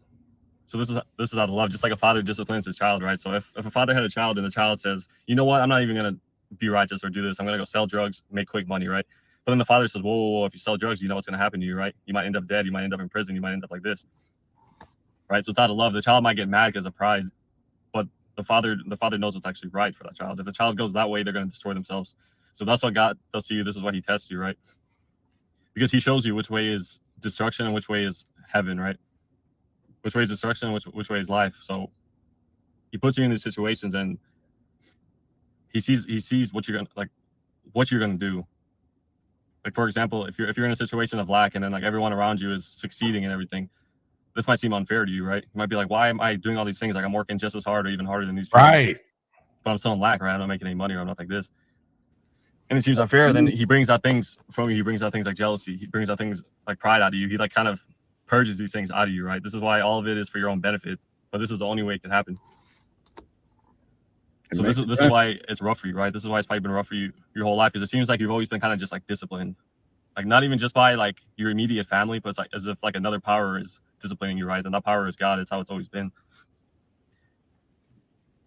[SPEAKER 3] So this is out of love, just like a father disciplines his child, right? So if a father had a child and the child says, you know what, I'm not even gonna be righteous or do this. I'm gonna go sell drugs, make quick money, right? But then the father says, whoa, if you sell drugs, you know what's gonna happen to you, right? You might end up dead, you might end up in prison, you might end up like this, right? So it's out of love. The child might get mad because of pride, but the father knows what's actually right for that child. If the child goes that way, they're gonna destroy themselves. So that's what God does to you. This is what he tests you, right? Because he shows you which way is destruction and which way is heaven, right? Which way is destruction and which way is life. So he puts you in these situations and He sees what you're gonna do. Like, for example, if you're in a situation of lack and then like everyone around you is succeeding and everything, this might seem unfair to you, right? You might be like, why am I doing all these things? Like, I'm working just as hard or even harder than these people,
[SPEAKER 2] Right.
[SPEAKER 3] but I'm still in lack, right? I'm not making any money, or I'm not like this. And it seems unfair. Then he brings out things from you. He brings out things like jealousy. He brings out things like pride out of you. He like kind of purges these things out of you, right? This is why all of it is for your own benefit, but this is the only way it can happen. So this is why it's rough for you, right? This is why it's probably been rough for you your whole life, because it seems like you've always been kind of just like disciplined, like not even just by like your immediate family, but it's like as if like another power is disciplining you, right? And that power is God. It's how it's always been.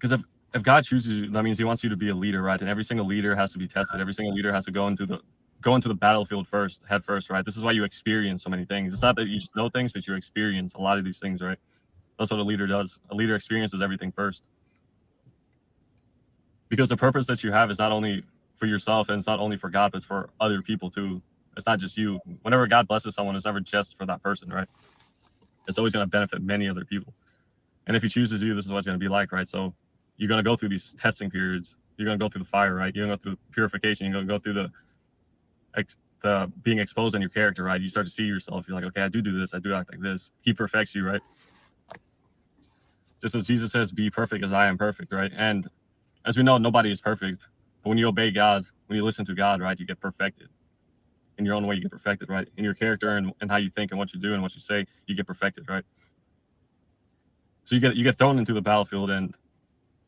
[SPEAKER 3] Because if God chooses you, that means he wants you to be a leader, right? And every single leader has to be tested. Every single leader has to go into the battlefield head first, right? This is why you experience so many things. It's not that you just know things, but you experience a lot of these things, right? That's what a leader does. A leader experiences everything first. Because the purpose that you have is not only for yourself, and it's not only for God, but it's for other people too. It's not just you. Whenever God blesses someone, it's never just for that person, right? It's always going to benefit many other people. And if he chooses you, this is what it's going to be like, right? So you're going to go through these testing periods. You're going to go through the fire, right? You're going to go through purification. You're going to go through the being exposed in your character, right? You start to see yourself. You're like, okay, I do this. I do act like this. He perfects you, right? Just as Jesus says, be perfect as I am perfect, right? And as we know, nobody is perfect. But when you obey God, when you listen to God, right, you get perfected. In your own way, you get perfected, right? In your character and how you think and what you do and what you say, you get perfected, right? So you get thrown into the battlefield, and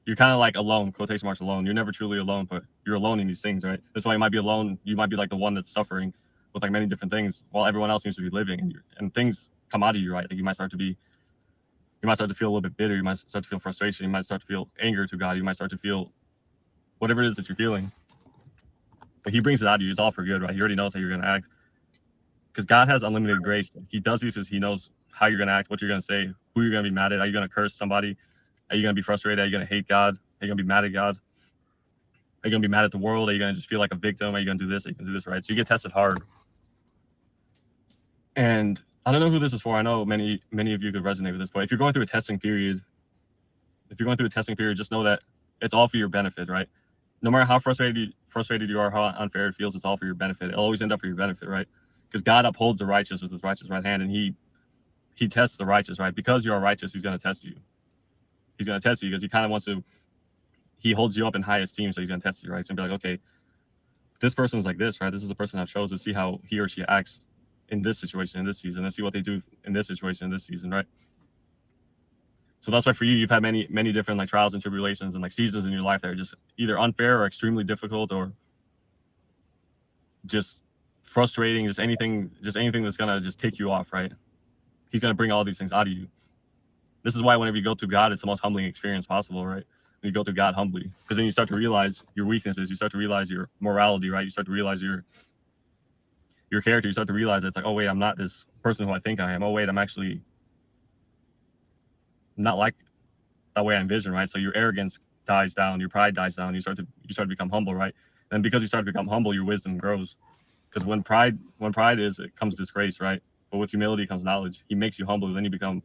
[SPEAKER 3] you're kind of like alone, quotation marks alone. You're never truly alone, but you're alone in these things, right? That's why you might be alone. You might be like the one that's suffering with like many different things, while everyone else seems to be living, and things come out of you, right? Like you might start to feel a little bit bitter. You might start to feel frustration. You might start to feel anger to God. You might start to feel whatever it is that you're feeling. But he brings it out of you. It's all for good, right? He already knows how you're going to act. Because God has unlimited grace. He does this because he knows how you're going to act, what you're going to say, who you're going to be mad at. Are you going to curse somebody? Are you going to be frustrated? Are you going to hate God? Are you going to be mad at God? Are you going to be mad at the world? Are you going to just feel like a victim? Are you going to do this? Are you going to do this, right? So you get tested hard. And I don't know who this is for. I know many of you could resonate with this, but if you're going through a testing period, just know that it's all for your benefit, right? No matter how frustrated you are, how unfair it feels, it's all for your benefit. It'll always end up for your benefit, right? Because God upholds the righteous with his righteous right hand, and he tests the righteous, right? Because you are righteous, he's going to test you. He's going to test you because he kind of wants to, he holds you up in high esteem, so he's going to test you, right? He's going to be like, okay, this person's like this, right? This is the person I've chosen to see how he or she acts in this situation, in this season. Let's see what they do in this situation, in this season, right? So that's why for you, you've had many different like trials and tribulations and like seasons in your life that are just either unfair or extremely difficult or just frustrating, just anything that's gonna just take you off, right? He's gonna bring all these things out of you. This is why whenever you go to God, it's the most humbling experience possible, right? When you go to God humbly, because then you start to realize your weaknesses, you start to realize your morality, right? You start to realize your character. You start to realize it's like, oh wait, I'm not this person who I think I am. Oh wait, I'm actually not like that way I envision, right? So your arrogance dies down, your pride dies down. You start to become humble, right? And because you start to become humble, your wisdom grows. Because when pride it comes disgrace, right? But with humility comes knowledge. He makes you humble, then you become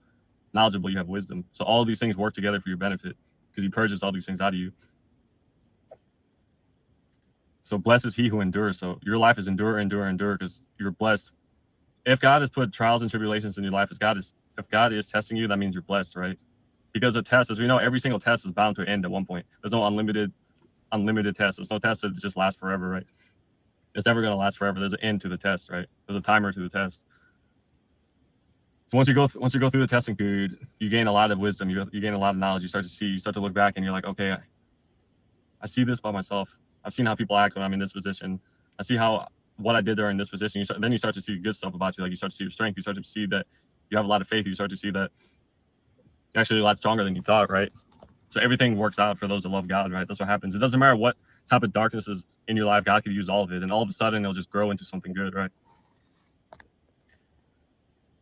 [SPEAKER 3] knowledgeable. You have wisdom. So all of these things work together for your benefit because he purges all these things out of you. So blessed is he who endures. So your life is endure because you're blessed. If God has put trials and tribulations in your life, if God is testing you, that means you're blessed, right? Because a test, as we know, every single test is bound to end at one point. There's no unlimited test. There's no test that just lasts forever, right? It's never going to last forever. There's an end to the test, right? There's a timer to the test. So once you go through the testing period, you gain a lot of wisdom. You gain a lot of knowledge. You start to look back, and you're like, okay, I see this by myself. I've seen how people act when I'm in this position. I see what I did during this position. Then you start to see good stuff about you. Like you start to see your strength. You start to see that you have a lot of faith. You start to see that you're actually a lot stronger than you thought, right? So everything works out for those that love God, right? That's what happens. It doesn't matter what type of darkness is in your life. God could use all of it, and all of a sudden it'll just grow into something good, right?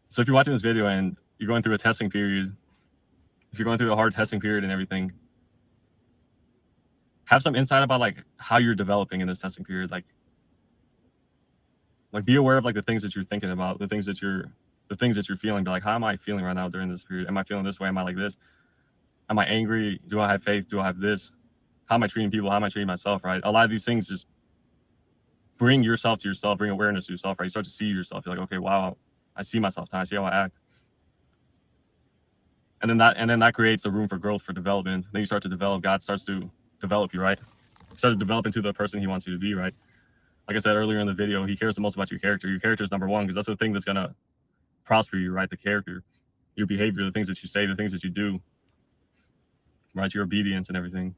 [SPEAKER 3] So if you're watching this video and you're going through a testing period, if you're going through a hard testing period and everything, have some insight about like how you're developing in this testing period. Like be aware of like the things that you're thinking about, the things that you're feeling. But like, how am I feeling right now during this period? Am I feeling this way? Am I like this? Am I angry? Do I have faith? Do I have this? how am I treating people? How am I treating myself, right? A lot of these things just bring yourself to yourself, bring awareness to yourself, right? You start to see yourself. You're like, okay, wow, I see myself now. I see how I act. And then that creates the room for growth, for development. Then you start to develop. God starts to develop you, right? You start to develop into the person he wants you to be, right? Like I said earlier in the video, he cares the most about your character. Your character is number one, because that's the thing that's going to prosper you, right? The character, your behavior, the things that you say, the things that you do, right? Your obedience and everything.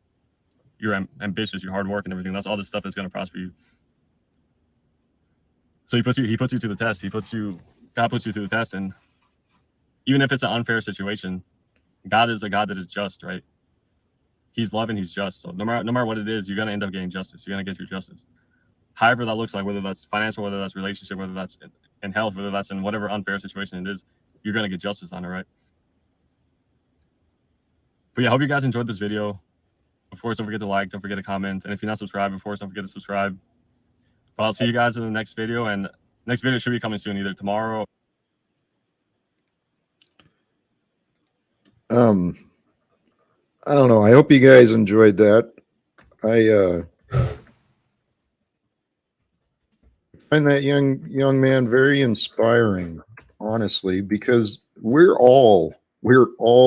[SPEAKER 3] You're ambitious, your hard work and everything. That's all this stuff that's going to prosper you. So he puts you to the test. God puts you through the test. And even if it's an unfair situation, God is a God that is just, right? He's loving, he's just. So no matter what it is, you're going to end up getting justice. You're going to get your justice. However that looks like, whether that's financial, whether that's relationship, whether that's in health, whether that's in whatever unfair situation it is, you're going to get justice on it, right? But yeah, I hope you guys enjoyed this video. Of course, don't forget to like, don't forget to comment. And if you're not subscribed, of course, don't forget to subscribe. But I'll see you guys in the next video. And next video should be coming soon, either tomorrow.
[SPEAKER 1] I don't know. I hope you guys enjoyed that. I find that young man very inspiring, honestly, because we're all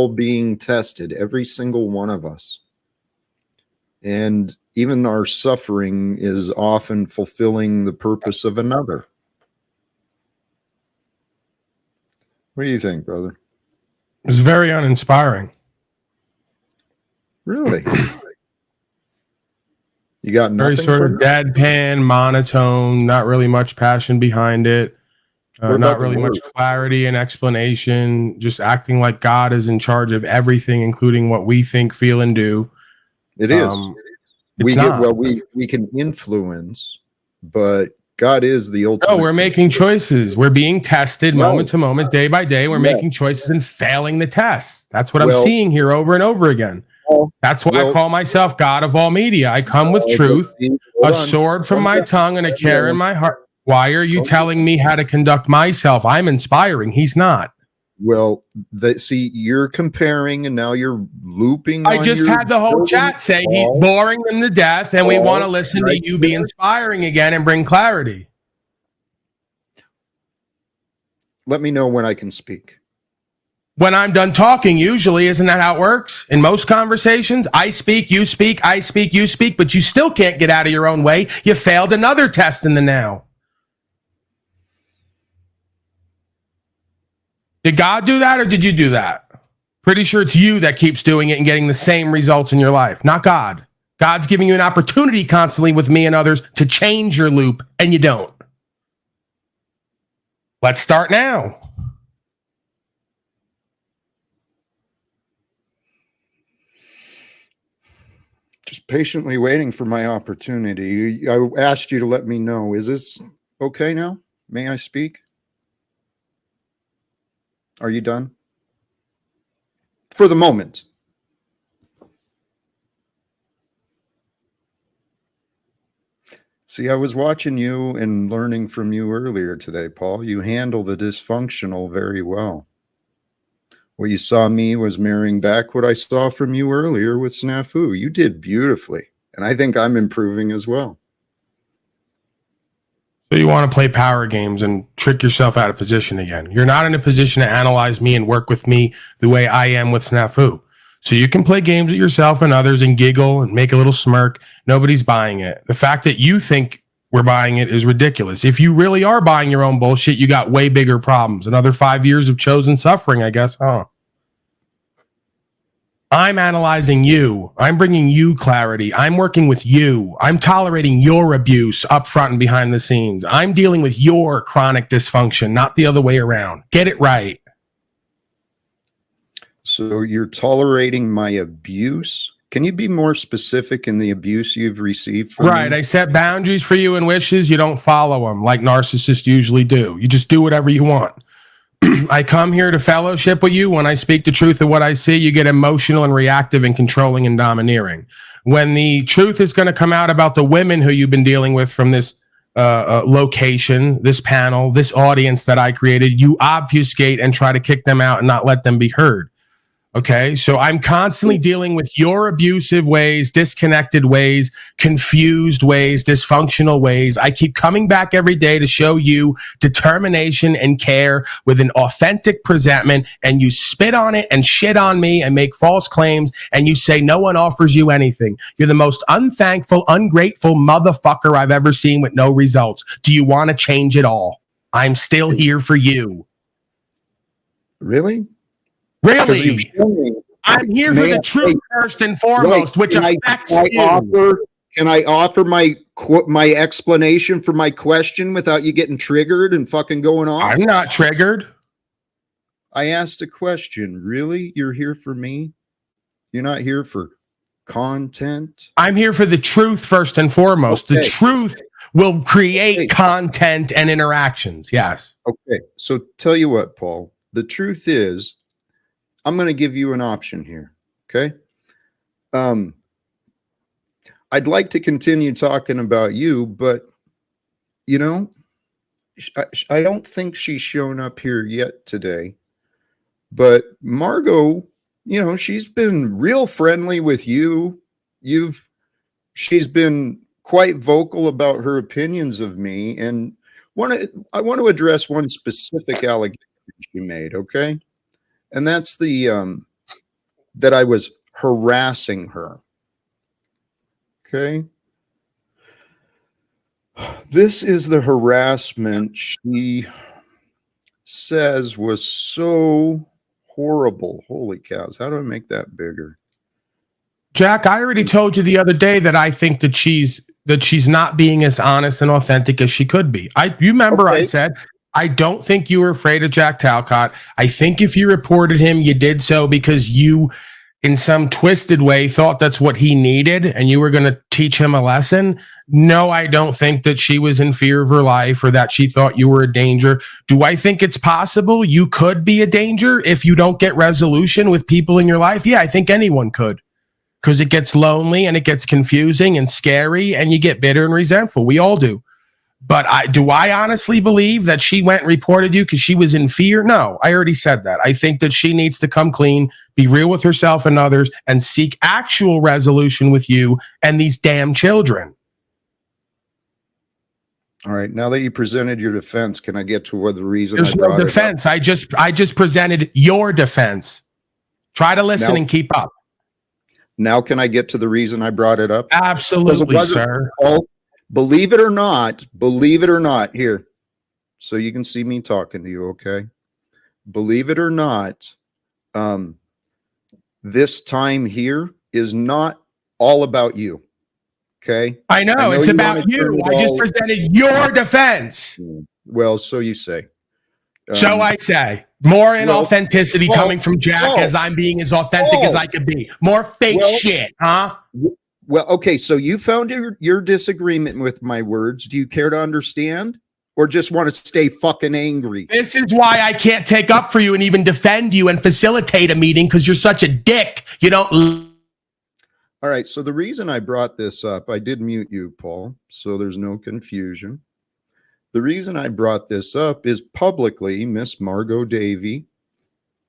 [SPEAKER 1] being tested, every single one of us. And even our suffering is often fulfilling the purpose of another. What do you think, brother?
[SPEAKER 2] It's very uninspiring.
[SPEAKER 1] Really? You got nothing?
[SPEAKER 2] Very sort of deadpan, monotone, not really much passion behind it. Not really much clarity and explanation, just acting like God is in charge of everything, including what we think, feel, and do.
[SPEAKER 1] It is. We can influence, but God is the ultimate.
[SPEAKER 2] No, we're making choices. We're being tested moment to moment, day by day. We're making choices and failing the test. That's what I'm seeing here over and over again. That's why I call myself God of all media. I come with truth, a sword from my tongue, and a care in my heart. Why are you telling me how to conduct myself? I'm inspiring. He's not.
[SPEAKER 1] Well, see, you're comparing, and now you're looping.
[SPEAKER 2] I just had the whole chat say he's boring them to death, and we want to listen to you be inspiring again and bring clarity.
[SPEAKER 1] Let me know when I can speak.
[SPEAKER 2] When I'm done talking, usually, isn't that how it works? In most conversations, I speak, you speak, I speak, you speak, but you still can't get out of your own way. You failed another test in the now. Did God do that, or did you do that? Pretty sure it's you that keeps doing it and getting the same results in your life, not God. God's giving you an opportunity constantly with me and others to change your loop, and you don't. Let's start now.
[SPEAKER 1] Just patiently waiting for my opportunity. I asked you to let me know. Is this okay now? May I speak? Are you done? For the moment. See, I was watching you and learning from you earlier today, Paul. You handle the dysfunctional very well. What you saw me was mirroring back what I saw from you earlier with Snafu. You did beautifully. And I think I'm improving as well.
[SPEAKER 2] So you want to play power games and trick yourself out of position again. You're not in a position to analyze me and work with me the way I am with Snafu. So you can play games with yourself and others and giggle and make a little smirk. Nobody's buying it. The fact that you think we're buying it is ridiculous. If you really are buying your own bullshit, you got way bigger problems. Another 5 years of chosen suffering, I guess, huh? I'm analyzing you. I'm bringing you clarity. I'm working with you. I'm tolerating your abuse up front and behind the scenes. I'm dealing with your chronic dysfunction, not the other way around. Get it right.
[SPEAKER 1] So you're tolerating my abuse? Can you be more specific in the abuse you've received from
[SPEAKER 2] me? I set boundaries for you and wishes. You don't follow them like narcissists usually do. You just do whatever you want. I come here to fellowship with you. When I speak the truth of what I see, you get emotional and reactive and controlling and domineering. When the truth is going to come out about the women who you've been dealing with from this location, this panel, this audience that I created, you obfuscate and try to kick them out and not let them be heard. Okay, so I'm constantly dealing with your abusive ways, disconnected ways, confused ways, dysfunctional ways. I keep coming back every day to show you determination and care with an authentic presentment, and you spit on it and shit on me and make false claims, and you say no one offers you anything. You're the most unthankful, ungrateful motherfucker I've ever seen with no results. Do you want to change it all? I'm still here for you.
[SPEAKER 1] Really?
[SPEAKER 2] Really? I'm here for the truth first and foremost, which affects you.
[SPEAKER 1] Can I offer my explanation for my question without you getting triggered and fucking going off?
[SPEAKER 2] I'm not triggered.
[SPEAKER 1] I asked a question. Really? You're here for me? You're not here for content?
[SPEAKER 2] I'm here for the truth first and foremost. Okay. The truth will create content and interactions. Yes.
[SPEAKER 1] Okay. So tell you what, Paul, the truth is, I'm going to give you an option here. Okay. I'd like to continue talking about you, but you know, I don't think she's shown up here yet today, but Margo, you know, she's been real friendly with you. She's been quite vocal about her opinions of me. And I want to address one specific allegation she made. Okay. And that's that I was harassing her. Okay. This is the harassment she says was so horrible. Holy cows. How do I make that bigger?
[SPEAKER 2] Jack, I already told you the other day that I think that she's not being as honest and authentic as she could be. You remember I said, I don't think you were afraid of Jack Talcott. I think if you reported him, you did so because you, in some twisted way, thought that's what he needed and you were going to teach him a lesson. No, I don't think that she was in fear of her life or that she thought you were a danger. Do I think it's possible you could be a danger if you don't get resolution with people in your life? Yeah, I think anyone could, because it gets lonely and it gets confusing and scary and you get bitter and resentful. We all do. But do I honestly believe that she went and reported you because she was in fear? No, I already said that. I think that she needs to come clean, be real with herself and others, and seek actual resolution with you and these damn children.
[SPEAKER 1] All right. Now that you presented your defense, can I get to what the reason?
[SPEAKER 2] There's no defense. I just presented your defense. Try to listen and keep up.
[SPEAKER 1] Now, can I get to the reason I brought it up?
[SPEAKER 2] Absolutely, sir.
[SPEAKER 1] Believe it or not, here, so you can see me talking to you, okay? Believe it or not, this time here is not all about you, okay?
[SPEAKER 2] I know it's about you. I just presented your defense.
[SPEAKER 1] Well, so you say.
[SPEAKER 2] So I say. More inauthenticity coming from Jack as I'm being as authentic as I could be. More fake shit, huh?
[SPEAKER 1] Well, okay, so you found your disagreement with my words. Do you care to understand? Or just want to stay fucking angry?
[SPEAKER 2] This is why I can't take up for you and even defend you and facilitate a meeting, because you're such a dick. You don't.
[SPEAKER 1] All right, so the reason I brought this up, I did mute you, Paul, so there's no confusion. The reason I brought this up is publicly, Miss Margo Davey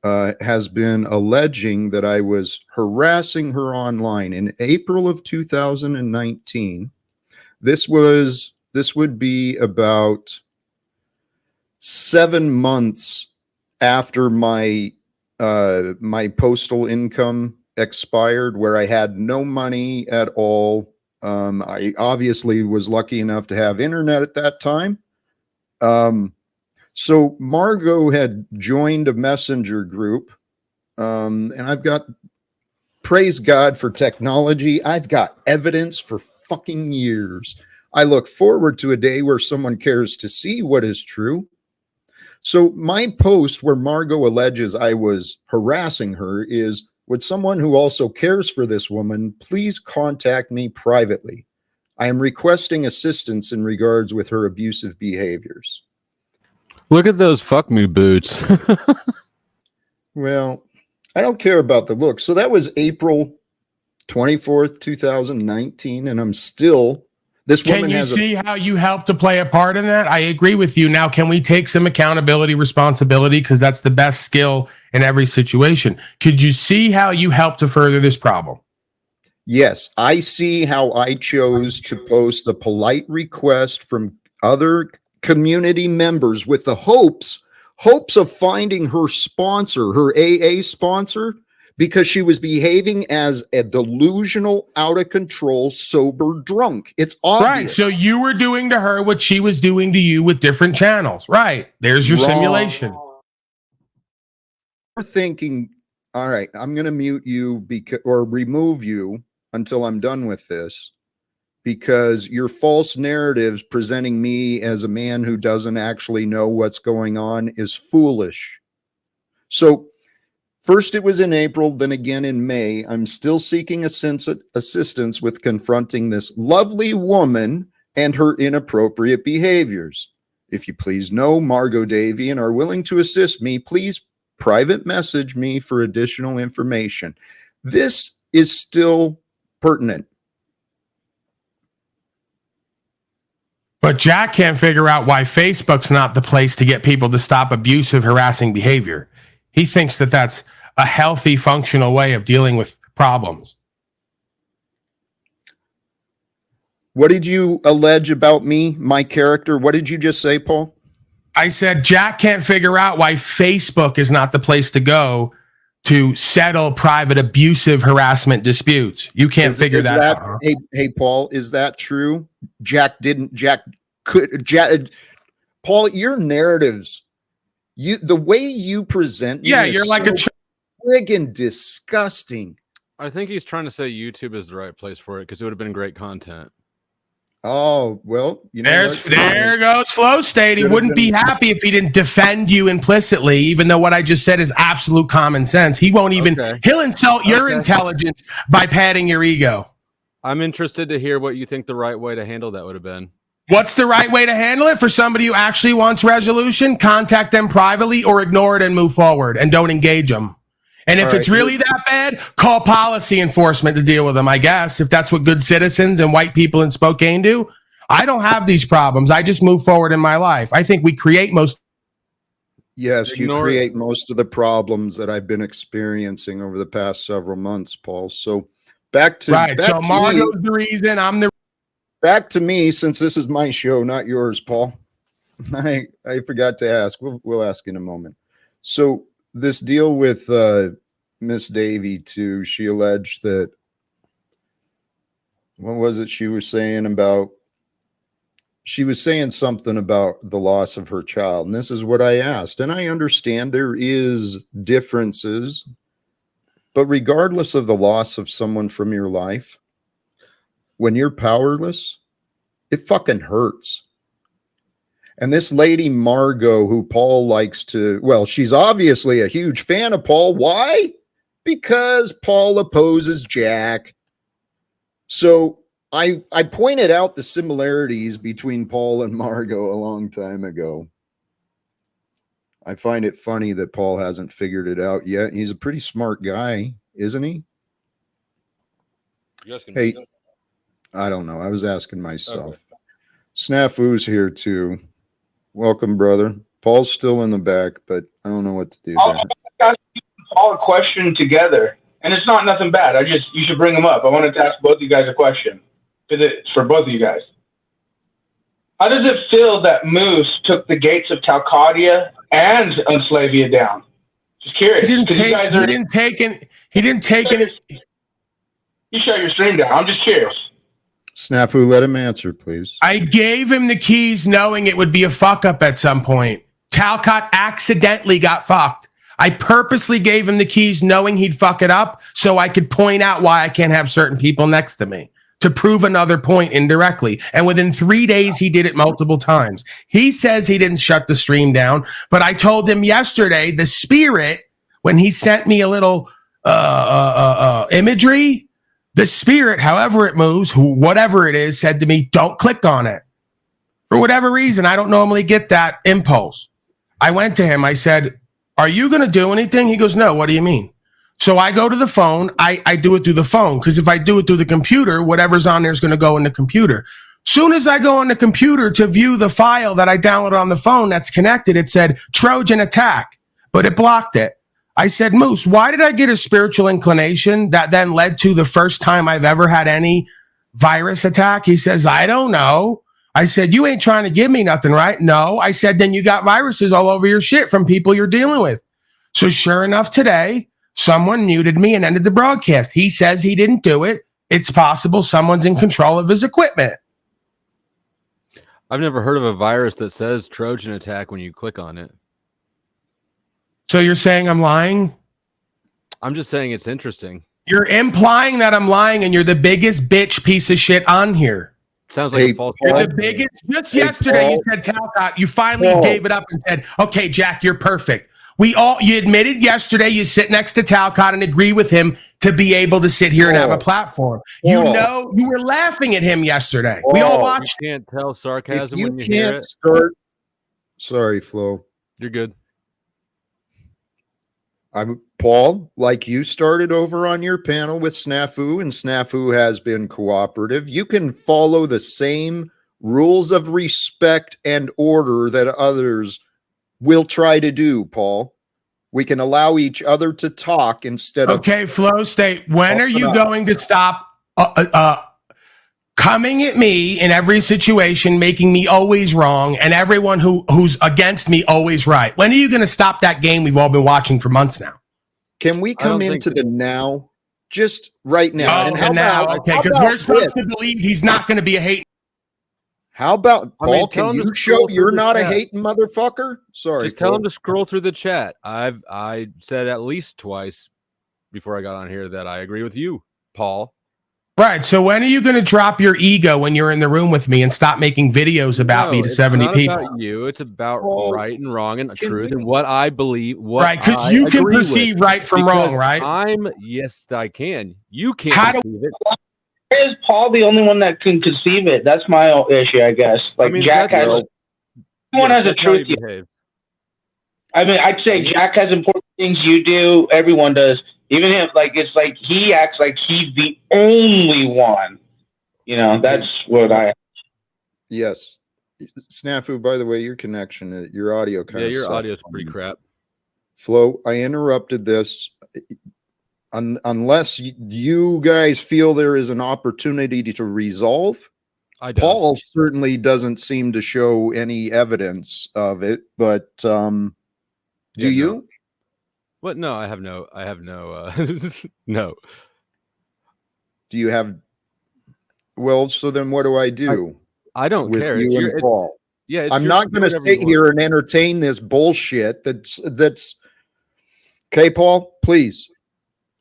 [SPEAKER 1] has been alleging that I was harassing her online in April of 2019. This would be about 7 months after my postal income expired, where I had no money at all. I obviously was lucky enough to have internet at that time. So Margo had joined a messenger group, and I've got, praise God for technology, I've got evidence for fucking years. I look forward to a day where someone cares to see what is true. So my post where Margo alleges I was harassing her is, would someone who also cares for this woman please contact me privately? I am requesting assistance in regards with her abusive behaviors.
[SPEAKER 4] Look at those fuck me boots.
[SPEAKER 1] Well, I don't care about the look. So that was April 24th, 2019. And This
[SPEAKER 2] Can
[SPEAKER 1] woman
[SPEAKER 2] you
[SPEAKER 1] has
[SPEAKER 2] see how you help to play a part in that? I agree with you. Now, can we take some accountability, responsibility? Because that's the best skill in every situation. Could you see how you help to further this problem?
[SPEAKER 1] Yes, I see how I chose to post a polite request from other community members with the hopes of finding her sponsor, her AA sponsor, because she was behaving as a delusional, out of control, sober drunk. It's obvious.
[SPEAKER 2] Right. So you were doing to her what she was doing to you with different channels. Right. There's your
[SPEAKER 1] Wrong.
[SPEAKER 2] simulation.
[SPEAKER 1] You're thinking, all right, I'm going to mute you or remove you until I'm done with this, because your false narratives presenting me as a man who doesn't actually know what's going on is foolish. So first it was in April, then again in May. I'm still seeking assistance with confronting this lovely woman and her inappropriate behaviors. If you please know Margo Davy and are willing to assist me, please private message me for additional information. This is still pertinent.
[SPEAKER 2] But Jack can't figure out why Facebook's not the place to get people to stop abusive, harassing behavior. He thinks that that's a healthy, functional way of dealing with problems.
[SPEAKER 1] What did you allege about me, my character? What did you just say, Paul?
[SPEAKER 2] I said Jack can't figure out why Facebook is not the place to go to settle private abusive harassment disputes. You can't figure that out. Huh?
[SPEAKER 1] Hey, Paul, is that true? Paul, your narratives, the way you present,
[SPEAKER 2] yeah, you're like
[SPEAKER 1] so friggin' disgusting.
[SPEAKER 4] I think he's trying to say YouTube is the right place for it because it would have been great content.
[SPEAKER 1] Oh, well, you know,
[SPEAKER 2] there goes Flow State. He wouldn't be happy if he didn't defend you implicitly, even though what I just said is absolute common sense. He won't even, he'll insult your intelligence by padding your ego.
[SPEAKER 4] I'm interested to hear what you think the right way to handle that would have been.
[SPEAKER 2] What's the right way to handle it? For somebody who actually wants resolution, contact them privately or ignore it and move forward and don't engage them. And if it's really that bad, call policy enforcement to deal with them, I guess, if that's what good citizens and white people in Spokane do. I don't have these problems. I just move forward in my life. I think we create most.
[SPEAKER 1] Yes, you create most of the problems that I've been experiencing over the past several months, Paul. So back to
[SPEAKER 2] so Margo's the reason. I'm the
[SPEAKER 1] back to me, since this is my show, not yours, Paul. I forgot to ask. We'll ask in a moment. So this deal with Miss Davy too, she alleged that, what was it she was saying about? She was saying something about the loss of her child. And this is what I asked. And I understand there is differences, but regardless of the loss of someone from your life, when you're powerless, it fucking hurts. And this lady, Margo, who Paul likes to, well, she's obviously a huge fan of Paul. Why? Because Paul opposes Jack. So I pointed out the similarities between Paul and Margo a long time ago. I find it funny that Paul hasn't figured it out yet. He's a pretty smart guy, isn't he? Hey, I don't know. I was asking myself. Okay. Snafu's here too. Welcome, brother. Paul's still in the back, but I don't know what to do there.
[SPEAKER 5] I'll all a question together, and it's not nothing bad. You should bring them up. I wanted to ask both of you guys a question, because it's for both of you guys. How does it feel that Moose took the gates of Talcottia and Unslavia down? Just curious.
[SPEAKER 2] He didn't take any.
[SPEAKER 5] You shut your stream down. I'm just curious.
[SPEAKER 1] Snafu, let him answer, please.
[SPEAKER 2] I gave him the keys knowing it would be a fuck up at some point. Talcott accidentally got fucked. I purposely gave him the keys knowing he'd fuck it up so I could point out why I can't have certain people next to me to prove another point indirectly. And within 3 days, he did it multiple times. He says he didn't shut the stream down, but I told him yesterday, the spirit, when he sent me a little imagery, the spirit, however it moves, whatever it is, said to me, don't click on it. For whatever reason, I don't normally get that impulse. I went to him. I said, are you going to do anything? He goes, no. What do you mean? So I go to the phone. I do it through the phone because if I do it through the computer, whatever's on there is going to go in the computer. Soon as I go on the computer to view the file that I downloaded on the phone that's connected, it said Trojan attack, but it blocked it. I said, Moose, why did I get a spiritual inclination that then led to the first time I've ever had any virus attack? He says, I don't know. I said, you ain't trying to give me nothing, right? No. I said, then you got viruses all over your shit from people you're dealing with. So sure enough, today, someone muted me and ended the broadcast. He says he didn't do it. It's possible someone's in control of his equipment.
[SPEAKER 4] I've never heard of a virus that says Trojan attack when you click on it.
[SPEAKER 2] So you're saying I'm lying?
[SPEAKER 4] I'm just saying it's interesting.
[SPEAKER 2] You're implying that I'm lying and you're the biggest bitch piece of shit on here.
[SPEAKER 4] Sounds like
[SPEAKER 1] Hey,
[SPEAKER 4] a false.
[SPEAKER 2] You're the biggest. Just yesterday, you said Talcott. You finally gave it up and said, "Okay, Jack, you're perfect." You admitted yesterday you sit next to Talcott and agree with him to be able to sit here and have a platform. You know, you were laughing at him yesterday. We all watched.
[SPEAKER 4] You can't tell sarcasm
[SPEAKER 1] If you
[SPEAKER 4] when you hear
[SPEAKER 1] can't
[SPEAKER 4] it.
[SPEAKER 1] start, sorry, Flo.
[SPEAKER 4] You're good.
[SPEAKER 1] I'm Paul, like you started over on your panel with Snafu, and Snafu has been cooperative. You can follow the same rules of respect and order that others will try to do, Paul. We can allow each other to talk instead of...
[SPEAKER 2] Okay, Flow State, when are you going to stop coming at me in every situation, making me always wrong, and everyone who's against me always right? When are you going to stop that game we've all been watching for months now?
[SPEAKER 1] Can we come into the now? Just right now.
[SPEAKER 2] Oh,
[SPEAKER 1] and how
[SPEAKER 2] now,
[SPEAKER 1] about,
[SPEAKER 2] okay,
[SPEAKER 1] how
[SPEAKER 2] because
[SPEAKER 1] about
[SPEAKER 2] we're supposed
[SPEAKER 1] this?
[SPEAKER 2] to believe he's not going to be a hate.
[SPEAKER 1] How about,
[SPEAKER 4] I mean,
[SPEAKER 1] Paul,
[SPEAKER 4] tell
[SPEAKER 1] can
[SPEAKER 4] him to
[SPEAKER 1] you
[SPEAKER 4] scroll
[SPEAKER 1] show
[SPEAKER 4] through
[SPEAKER 1] you're
[SPEAKER 4] the
[SPEAKER 1] not a
[SPEAKER 4] chat.
[SPEAKER 1] hating motherfucker? Sorry,
[SPEAKER 4] Just tell
[SPEAKER 1] Flo.
[SPEAKER 4] him to scroll through the chat. I said at least twice before I got on here that I agree with you, Paul.
[SPEAKER 2] Right. So when are you going to drop your ego when you're in the room with me and stop making videos about me to 70
[SPEAKER 4] not
[SPEAKER 2] people?
[SPEAKER 4] About you. It's about
[SPEAKER 1] Paul,
[SPEAKER 4] right and wrong and truth
[SPEAKER 1] we-
[SPEAKER 4] and what I believe. What
[SPEAKER 2] Right, because
[SPEAKER 4] I
[SPEAKER 2] you can
[SPEAKER 4] agree
[SPEAKER 2] perceive
[SPEAKER 4] with.
[SPEAKER 2] right from
[SPEAKER 4] Because
[SPEAKER 2] wrong, right?
[SPEAKER 4] yes, I can. You can't
[SPEAKER 2] How do-
[SPEAKER 4] perceive it.
[SPEAKER 5] Why is Paul the only one that can conceive it? That's my issue, I guess. Like,
[SPEAKER 4] I mean,
[SPEAKER 5] Jack has,
[SPEAKER 4] that's-
[SPEAKER 5] everyone has a
[SPEAKER 4] that's how you
[SPEAKER 5] truth.
[SPEAKER 4] behave.
[SPEAKER 5] I mean, I'd say Jack has important things you do. Everyone does. Even if, like, it's like he acts like he's the only one. You know, that's what I.
[SPEAKER 1] Yes. Snafu, by the way, your connection, your audio kind of
[SPEAKER 4] Your
[SPEAKER 1] sucks.
[SPEAKER 4] audio's pretty crap.
[SPEAKER 1] Flo, I interrupted this. Unless you guys feel there is an opportunity to resolve,
[SPEAKER 4] I don't.
[SPEAKER 1] Paul certainly doesn't seem to show any evidence of it, but do you?
[SPEAKER 4] What? No, I have no. No.
[SPEAKER 1] Do you have? Well, so then what do I do?
[SPEAKER 4] I don't
[SPEAKER 1] with
[SPEAKER 4] care.
[SPEAKER 1] you and Paul?
[SPEAKER 4] Yeah,
[SPEAKER 1] I'm not going to sit here and entertain this bullshit. That's okay, Paul. Please,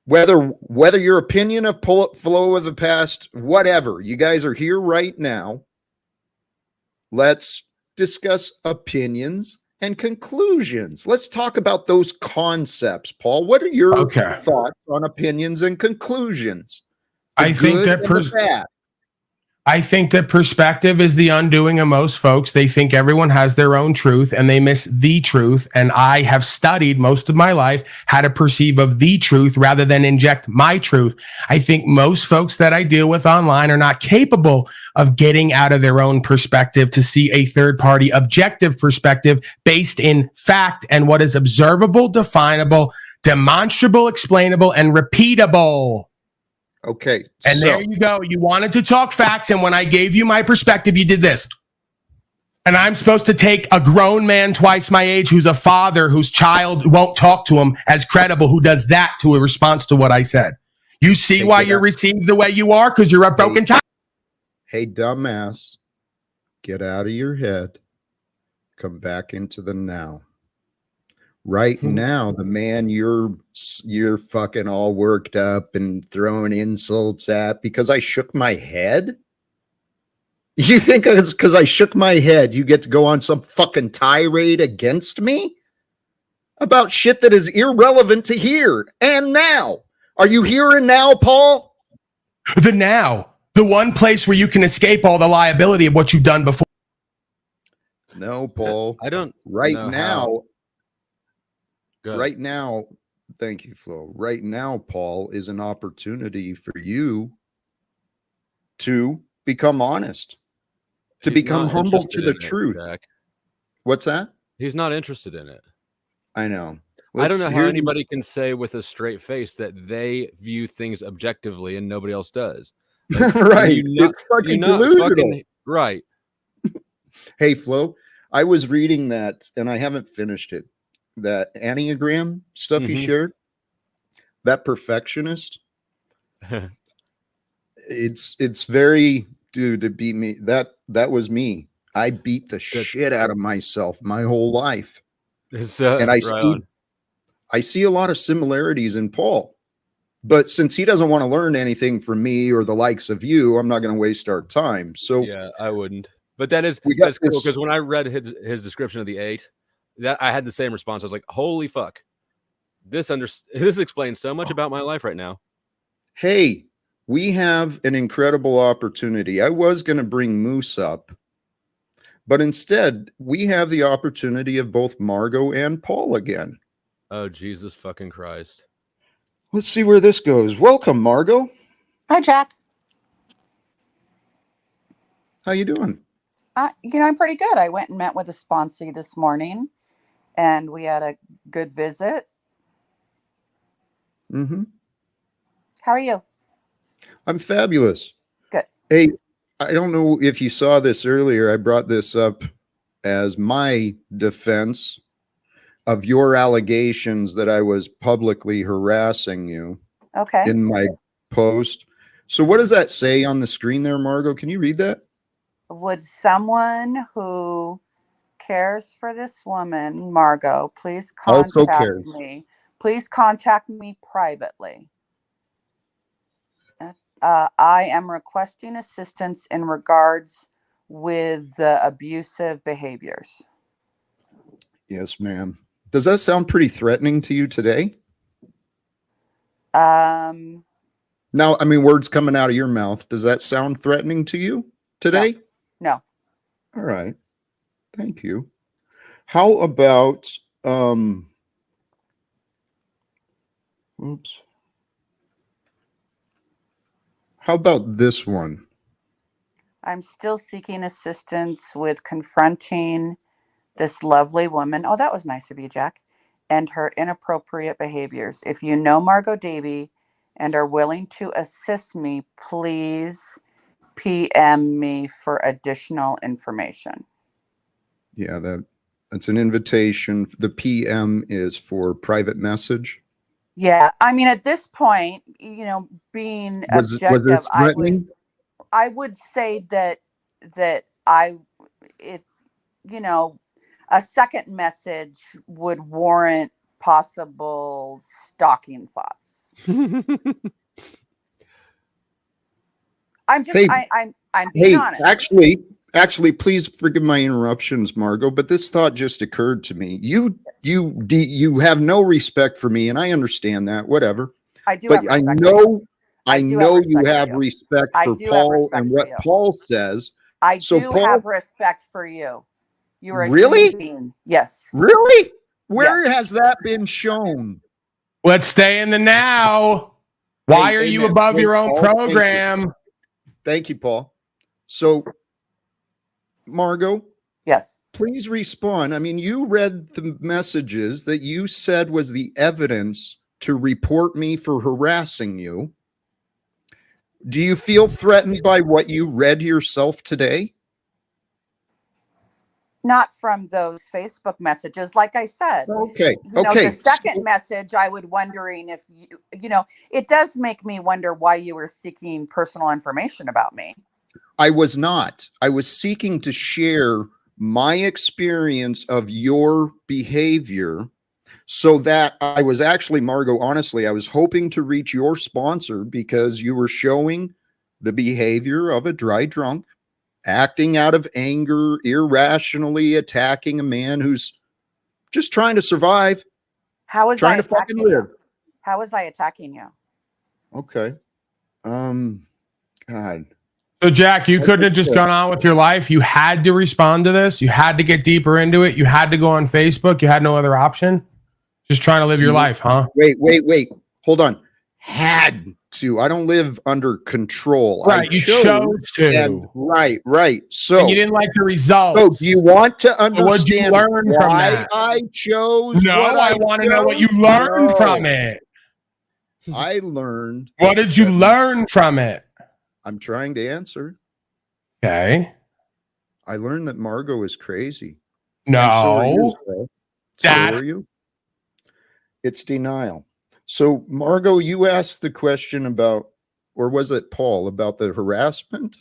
[SPEAKER 1] whether your opinion of flow of the past, whatever, you guys are here right now. Let's discuss opinions and conclusions. Let's talk about those concepts, Paul. What are your thoughts on opinions and conclusions?
[SPEAKER 2] I think that perspective is the undoing of most folks. They think everyone has their own truth and they miss the truth. And I have studied most of my life how to perceive of the truth rather than inject my truth. I think most folks that I deal with online are not capable of getting out of their own perspective to see a third party objective perspective based in fact and what is observable, definable, demonstrable, explainable, and repeatable.
[SPEAKER 1] Okay.
[SPEAKER 2] And there you go. You wanted to talk facts. And when I gave you my perspective, you did this. And I'm supposed to take a grown man twice my age who's a father whose child won't talk to him as credible, who does that to a response to what I said. You see why you're received the way you are? Because you're a broken child.
[SPEAKER 1] Hey, dumbass, get out of your head. Come back into the now. Right now, the man you're fucking all worked up and throwing insults at because I shook my head? You think it's because I shook my head you get to go on some fucking tirade against me? About shit that is irrelevant to here and now. Are you here and now, Paul?
[SPEAKER 2] The now. The one place where you can escape all the liability of what you've done before.
[SPEAKER 1] No, Paul.
[SPEAKER 4] I don't
[SPEAKER 1] right
[SPEAKER 4] know
[SPEAKER 1] now.
[SPEAKER 4] how.
[SPEAKER 1] Right now, thank you, Flo. Right now, Paul, is an opportunity for you to become honest. to
[SPEAKER 4] He's
[SPEAKER 1] become
[SPEAKER 4] not
[SPEAKER 1] humble
[SPEAKER 4] interested
[SPEAKER 1] to the
[SPEAKER 4] in it,
[SPEAKER 1] truth.
[SPEAKER 4] Jack.
[SPEAKER 1] What's that?
[SPEAKER 4] He's not interested in it.
[SPEAKER 1] I know.
[SPEAKER 4] I don't know how
[SPEAKER 1] Here's-
[SPEAKER 4] anybody can say with a straight face that they view things objectively and nobody else does. Like,
[SPEAKER 1] right.
[SPEAKER 4] Not,
[SPEAKER 1] It's fucking
[SPEAKER 4] not
[SPEAKER 1] delusional.
[SPEAKER 4] fucking, right.
[SPEAKER 1] Hey, Flo, I was reading that and I haven't finished it. That Enneagram stuff he
[SPEAKER 4] Mhm.
[SPEAKER 1] shared, that perfectionist, it's very, dude, to beat me. That was me. I beat the shit out of myself my whole life.
[SPEAKER 4] It's,
[SPEAKER 1] And
[SPEAKER 4] right
[SPEAKER 1] I see a lot of similarities in Paul. But since he doesn't want to learn anything from me or the likes of you, I'm not going to waste our time. So
[SPEAKER 4] yeah, I wouldn't. But that's
[SPEAKER 1] we got
[SPEAKER 4] cool
[SPEAKER 1] this.
[SPEAKER 4] because when I read his description of the 8, that I had the same response. I was like, "Holy fuck, this explains so much about my life right now."
[SPEAKER 1] Hey, we have an incredible opportunity. I was going to bring Moose up, but instead we have the opportunity of both Margo and Paul again.
[SPEAKER 4] Oh, Jesus fucking Christ!
[SPEAKER 1] Let's see where this goes. Welcome, Margo.
[SPEAKER 6] Hi, Jack.
[SPEAKER 1] How you doing?
[SPEAKER 6] I'm pretty good. I went and met with a sponsee this morning, and we had a good visit.
[SPEAKER 1] Mm-hmm.
[SPEAKER 6] How are you?
[SPEAKER 1] I'm fabulous.
[SPEAKER 6] Good.
[SPEAKER 1] Hey, I don't know if you saw this earlier. I brought this up as my defense of your allegations that I was publicly harassing you
[SPEAKER 6] Okay.
[SPEAKER 1] in my post. So what does that say on the screen there, Margo? Can you read that?
[SPEAKER 6] Would someone who cares for this woman, Margo, please
[SPEAKER 1] Also
[SPEAKER 6] contact
[SPEAKER 1] cares.
[SPEAKER 6] me? Please contact me privately. I am requesting assistance in regards with the abusive behaviors.
[SPEAKER 1] Yes, ma'am. Does that sound pretty threatening to you today?
[SPEAKER 6] Um,
[SPEAKER 1] Now, I mean, words coming out of your mouth. Does that sound threatening to you today?
[SPEAKER 6] no.
[SPEAKER 1] All right. Thank you. How about oops. How about this one?
[SPEAKER 6] I'm still seeking assistance with confronting this lovely woman. Oh, that was nice of you, Jack. And her inappropriate behaviors. If you know Margo Davy and are willing to assist me, please PM me for additional information.
[SPEAKER 1] Yeah, that's an invitation. The PM is for private message.
[SPEAKER 6] Yeah, I mean, at this point, being
[SPEAKER 1] Was
[SPEAKER 6] objective,
[SPEAKER 1] this threatening?
[SPEAKER 6] I would say that a second message would warrant possible stalking thoughts. I'm just,
[SPEAKER 1] Hey,
[SPEAKER 6] I'm being
[SPEAKER 1] Hey,
[SPEAKER 6] honest.
[SPEAKER 1] actually, please forgive my interruptions, Margo, but this thought just occurred to me. You have no respect for me, and I understand that. Whatever.
[SPEAKER 6] I do
[SPEAKER 1] But
[SPEAKER 6] have
[SPEAKER 1] I
[SPEAKER 6] respect for you.
[SPEAKER 1] know you have
[SPEAKER 6] for you.
[SPEAKER 1] respect
[SPEAKER 6] I
[SPEAKER 1] for
[SPEAKER 6] do have
[SPEAKER 1] Paul
[SPEAKER 6] respect
[SPEAKER 1] and
[SPEAKER 6] for
[SPEAKER 1] what
[SPEAKER 6] you.
[SPEAKER 1] Paul says.
[SPEAKER 6] I
[SPEAKER 1] So
[SPEAKER 6] do
[SPEAKER 1] Paul-
[SPEAKER 6] have respect for you. You are a
[SPEAKER 1] Really?
[SPEAKER 6] human being. Yes.
[SPEAKER 1] Really? Where
[SPEAKER 6] Yes.
[SPEAKER 1] has that been shown?
[SPEAKER 2] Let's stay in the now. Why
[SPEAKER 1] Hey,
[SPEAKER 2] are you
[SPEAKER 1] amen.
[SPEAKER 2] above
[SPEAKER 1] Hey,
[SPEAKER 2] your own
[SPEAKER 1] Paul, thank you.
[SPEAKER 2] program?
[SPEAKER 1] Thank you, Paul. So, Margo,
[SPEAKER 6] Yes.
[SPEAKER 1] please respond. I mean, you read the messages that you said was the evidence to report me for harassing you. Do you feel threatened by what you read yourself today?
[SPEAKER 6] Not from those Facebook messages. Like I said,
[SPEAKER 1] Okay.
[SPEAKER 6] the second message, I would wondering if it does make me wonder why you were seeking personal information about me.
[SPEAKER 1] I was not. I was seeking to share my experience of your behavior so that I was actually, Margo, honestly, I was hoping to reach your sponsor because you were showing the behavior of a dry drunk, acting out of anger, irrationally attacking a man who's just trying to survive,
[SPEAKER 6] How is
[SPEAKER 1] trying
[SPEAKER 6] I
[SPEAKER 1] to fucking
[SPEAKER 6] attacking
[SPEAKER 1] live.
[SPEAKER 6] you? How was I attacking you?
[SPEAKER 1] Okay. God.
[SPEAKER 2] So, Jack, you couldn't have just gone on with your life. You had to respond to this. You had to get deeper into it. You had to go on Facebook. You had no other option. Just trying to live your life, huh?
[SPEAKER 1] Wait. Hold on. Had to. I don't live under control.
[SPEAKER 2] Right,
[SPEAKER 1] I
[SPEAKER 2] you chose to.
[SPEAKER 1] And right. So,
[SPEAKER 2] And you didn't like the
[SPEAKER 1] so
[SPEAKER 2] results.
[SPEAKER 1] do you want to
[SPEAKER 2] So what'd you
[SPEAKER 1] understand
[SPEAKER 2] learn from
[SPEAKER 1] why
[SPEAKER 2] that?
[SPEAKER 1] I chose
[SPEAKER 2] No,
[SPEAKER 1] what
[SPEAKER 2] I want to know what you
[SPEAKER 1] chose?
[SPEAKER 2] learned from
[SPEAKER 1] No.
[SPEAKER 2] it.
[SPEAKER 1] I learned.
[SPEAKER 2] What did you
[SPEAKER 1] that-
[SPEAKER 2] learn from it?
[SPEAKER 1] I'm trying to answer.
[SPEAKER 2] Okay.
[SPEAKER 1] I learned that Margo is crazy. And so are you,
[SPEAKER 2] No.
[SPEAKER 1] Phil. So
[SPEAKER 2] That's
[SPEAKER 1] are you. It's denial. So, Margo, you asked the question about, or was it Paul, about the harassment?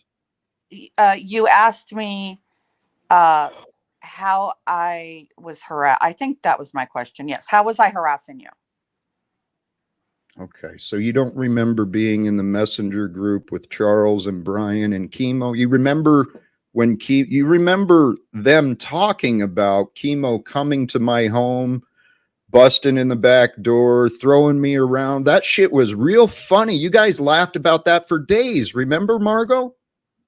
[SPEAKER 6] You asked me how I was harassed. I think that was my question. Yes. How was I harassing you?
[SPEAKER 1] Okay, so you don't remember being in the messenger group with Charles and Brian and Chemo. You remember when you remember them talking about Chemo coming to my home, busting in the back door, throwing me around. That shit was real funny. You guys laughed about that for days. Remember, Margo?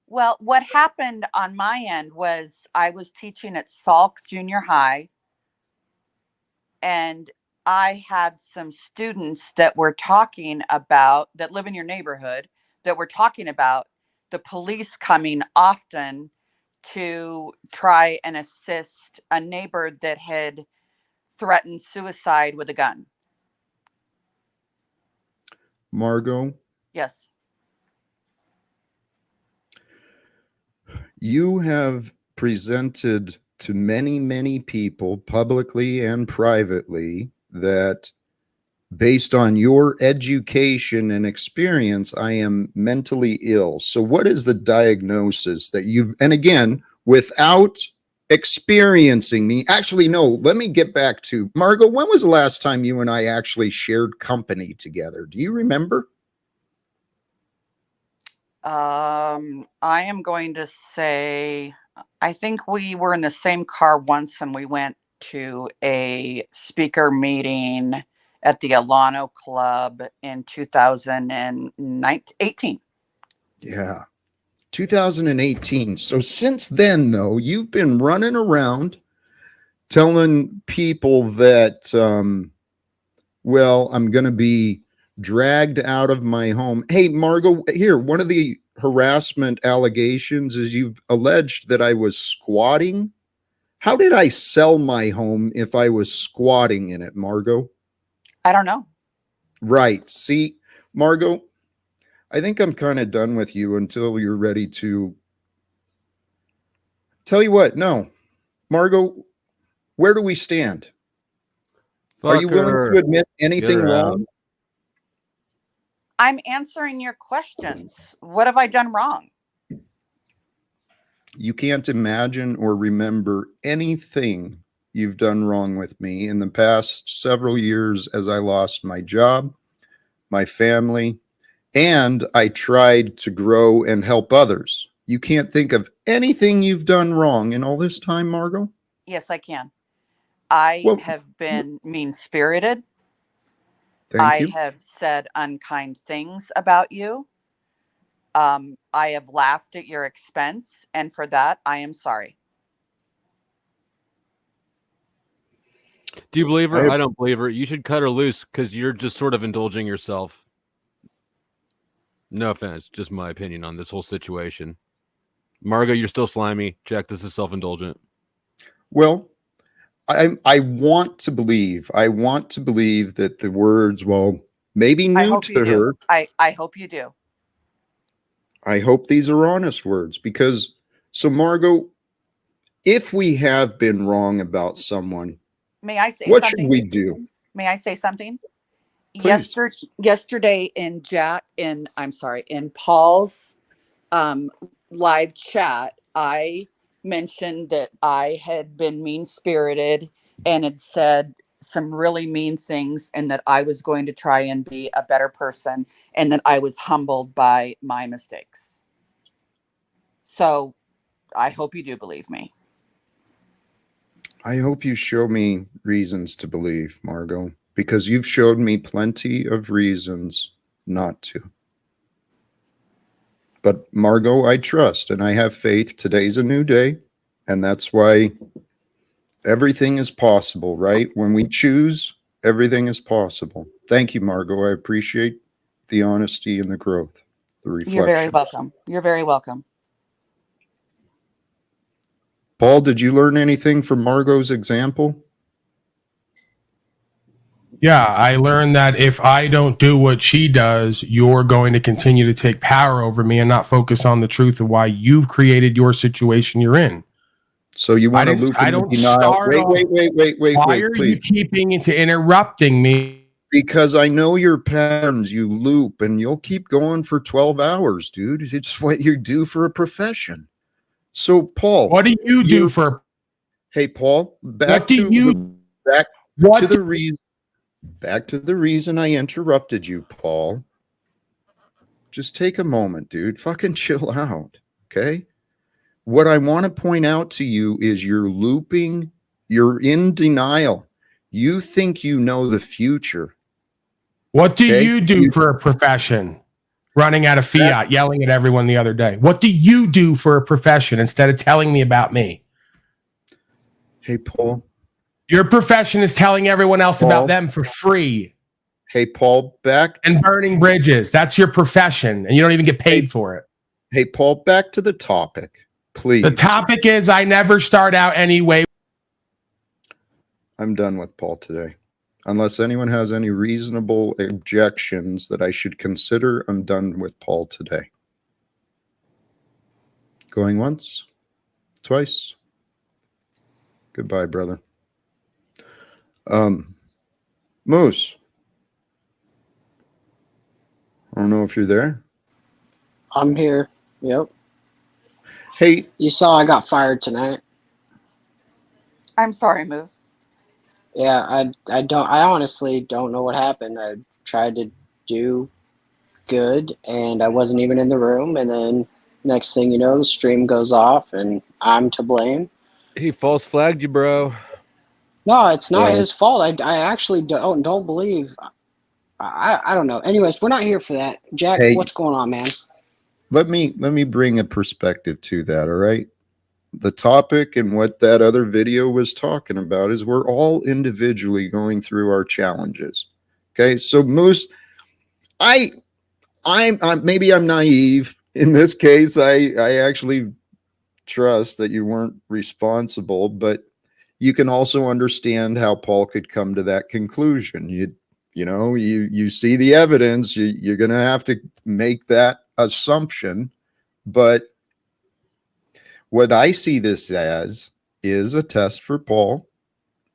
[SPEAKER 6] Well, what happened on my end was I was teaching at Salk Junior High, and I had some students that were talking about, that live in your neighborhood, that were talking about the police coming often to try and assist a neighbor that had threatened suicide with a gun.
[SPEAKER 1] Margo,
[SPEAKER 6] Yes.
[SPEAKER 1] you have presented to many people, publicly and privately, that based on your education and experience, I am mentally ill. So, what is the diagnosis that you've, and again, without experiencing me, actually, no, let me get back to Margo. When was the last time you and I actually shared company together? Do you remember?
[SPEAKER 6] I am going to say, I think we were in the same car once and we went to a speaker meeting at the Alano Club in 2018.
[SPEAKER 1] Yeah, 2018. So, since then, though, you've been running around telling people that, well, I'm going to be dragged out of my home. Hey, Margo, here, one of the harassment allegations is you've alleged that I was squatting. How did I sell my home if I was squatting in it, Margo?
[SPEAKER 6] I don't know.
[SPEAKER 1] Right. See, Margo, I think I'm kind of done with you until you're ready to tell you what. No, Margo, where do we stand? Are you willing to admit anything wrong?
[SPEAKER 6] I'm answering your questions. What have I done wrong?
[SPEAKER 1] You can't imagine or remember anything you've done wrong with me in the past several years as I lost my job, my family, and I tried to grow and help others. You can't think of anything you've done wrong in all this time, Margo?
[SPEAKER 6] Yes, I can. I
[SPEAKER 1] Well,
[SPEAKER 6] have been mean-spirited.
[SPEAKER 1] thank you.
[SPEAKER 6] I have said unkind things about you. I have laughed at your expense, and for that, I am sorry.
[SPEAKER 4] Do you believe her? I don't believe her. You should cut her loose because you're just sort of indulging yourself. No offense, just my opinion on this whole situation. Margo, you're still slimy. Jack, this is self-indulgent.
[SPEAKER 1] Well, I want to believe. I want to believe that the words, well, maybe new to her.
[SPEAKER 6] I hope you do.
[SPEAKER 1] I hope these are honest words because, so Margo, if we have been wrong about someone,
[SPEAKER 6] May I say
[SPEAKER 1] what
[SPEAKER 6] something?
[SPEAKER 1] should we do?
[SPEAKER 6] May I say something?
[SPEAKER 1] Please.
[SPEAKER 6] Yesterday in Paul's live chat, I mentioned that I had been mean-spirited and had said some really mean things, and that I was going to try and be a better person, and that I was humbled by my mistakes. So I hope you do believe me.
[SPEAKER 1] I hope you show me reasons to believe, Margo, because you've showed me plenty of reasons not to. But Margo, I trust and I have faith. Today's a new day, and that's why everything is possible, right? When we choose, everything is possible. Thank you, Margo. I appreciate the honesty and the growth, the reflection.
[SPEAKER 6] You're very welcome. You're very welcome.
[SPEAKER 1] Paul, did you learn anything from Margo's example?
[SPEAKER 2] Yeah, I learned that if I don't do what she does, you're going to continue to take power over me and not focus on the truth of why you've created your situation you're in.
[SPEAKER 1] So you want to loop
[SPEAKER 2] I
[SPEAKER 1] into
[SPEAKER 2] don't
[SPEAKER 1] denial?
[SPEAKER 2] start off.
[SPEAKER 1] Wait,
[SPEAKER 2] Why are
[SPEAKER 1] please.
[SPEAKER 2] you keeping into interrupting me?
[SPEAKER 1] Because I know your patterns. You loop, and you'll keep going for 12 hours, dude. It's what you do for a profession. So, Paul,
[SPEAKER 2] What do you do for?
[SPEAKER 1] Hey, Paul, back
[SPEAKER 2] What do
[SPEAKER 1] to
[SPEAKER 2] you?
[SPEAKER 1] back to the reason I interrupted you, Paul. Just take a moment, dude. Fucking chill out, okay? What I want to point out to you is you're looping. You're in denial. You think you know the future.
[SPEAKER 2] What do
[SPEAKER 1] Okay?
[SPEAKER 2] you do for a profession? Running out of fiat, yelling at everyone the other day. What do you do for a profession instead of telling me about me?
[SPEAKER 1] Hey, Paul.
[SPEAKER 2] Your profession is telling everyone else about them for free.
[SPEAKER 1] Hey, Paul, back
[SPEAKER 2] and burning bridges. That's your profession, and you don't even get paid for it.
[SPEAKER 1] Hey, Paul, back to the topic, please.
[SPEAKER 2] The topic is I never start out anyway.
[SPEAKER 1] I'm done with Paul today. Unless anyone has any reasonable objections that I should consider, I'm done with Paul today. Going once, twice. Goodbye, brother. Moose. I don't know if you're there.
[SPEAKER 7] I'm here. Yep.
[SPEAKER 1] Hey.
[SPEAKER 7] You saw I got fired tonight.
[SPEAKER 6] I'm sorry, Moose.
[SPEAKER 7] Yeah, I honestly don't know what happened. I tried to do good and I wasn't even in the room, and then next thing you know, the stream goes off and I'm to blame.
[SPEAKER 4] He false flagged you, bro.
[SPEAKER 7] No, it's not his fault. I actually don't believe. I don't know. Anyways, we're not here for that. Jack, what's going on, man?
[SPEAKER 1] Let me bring a perspective to that, all right? The topic and what that other video was talking about is we're all individually going through our challenges. Okay, so Moose, I'm maybe I'm naive in this case. I actually trust that you weren't responsible, but you can also understand how Paul could come to that conclusion. You see the evidence. You're going to have to make that assumption, but what I see this as is a test for Paul.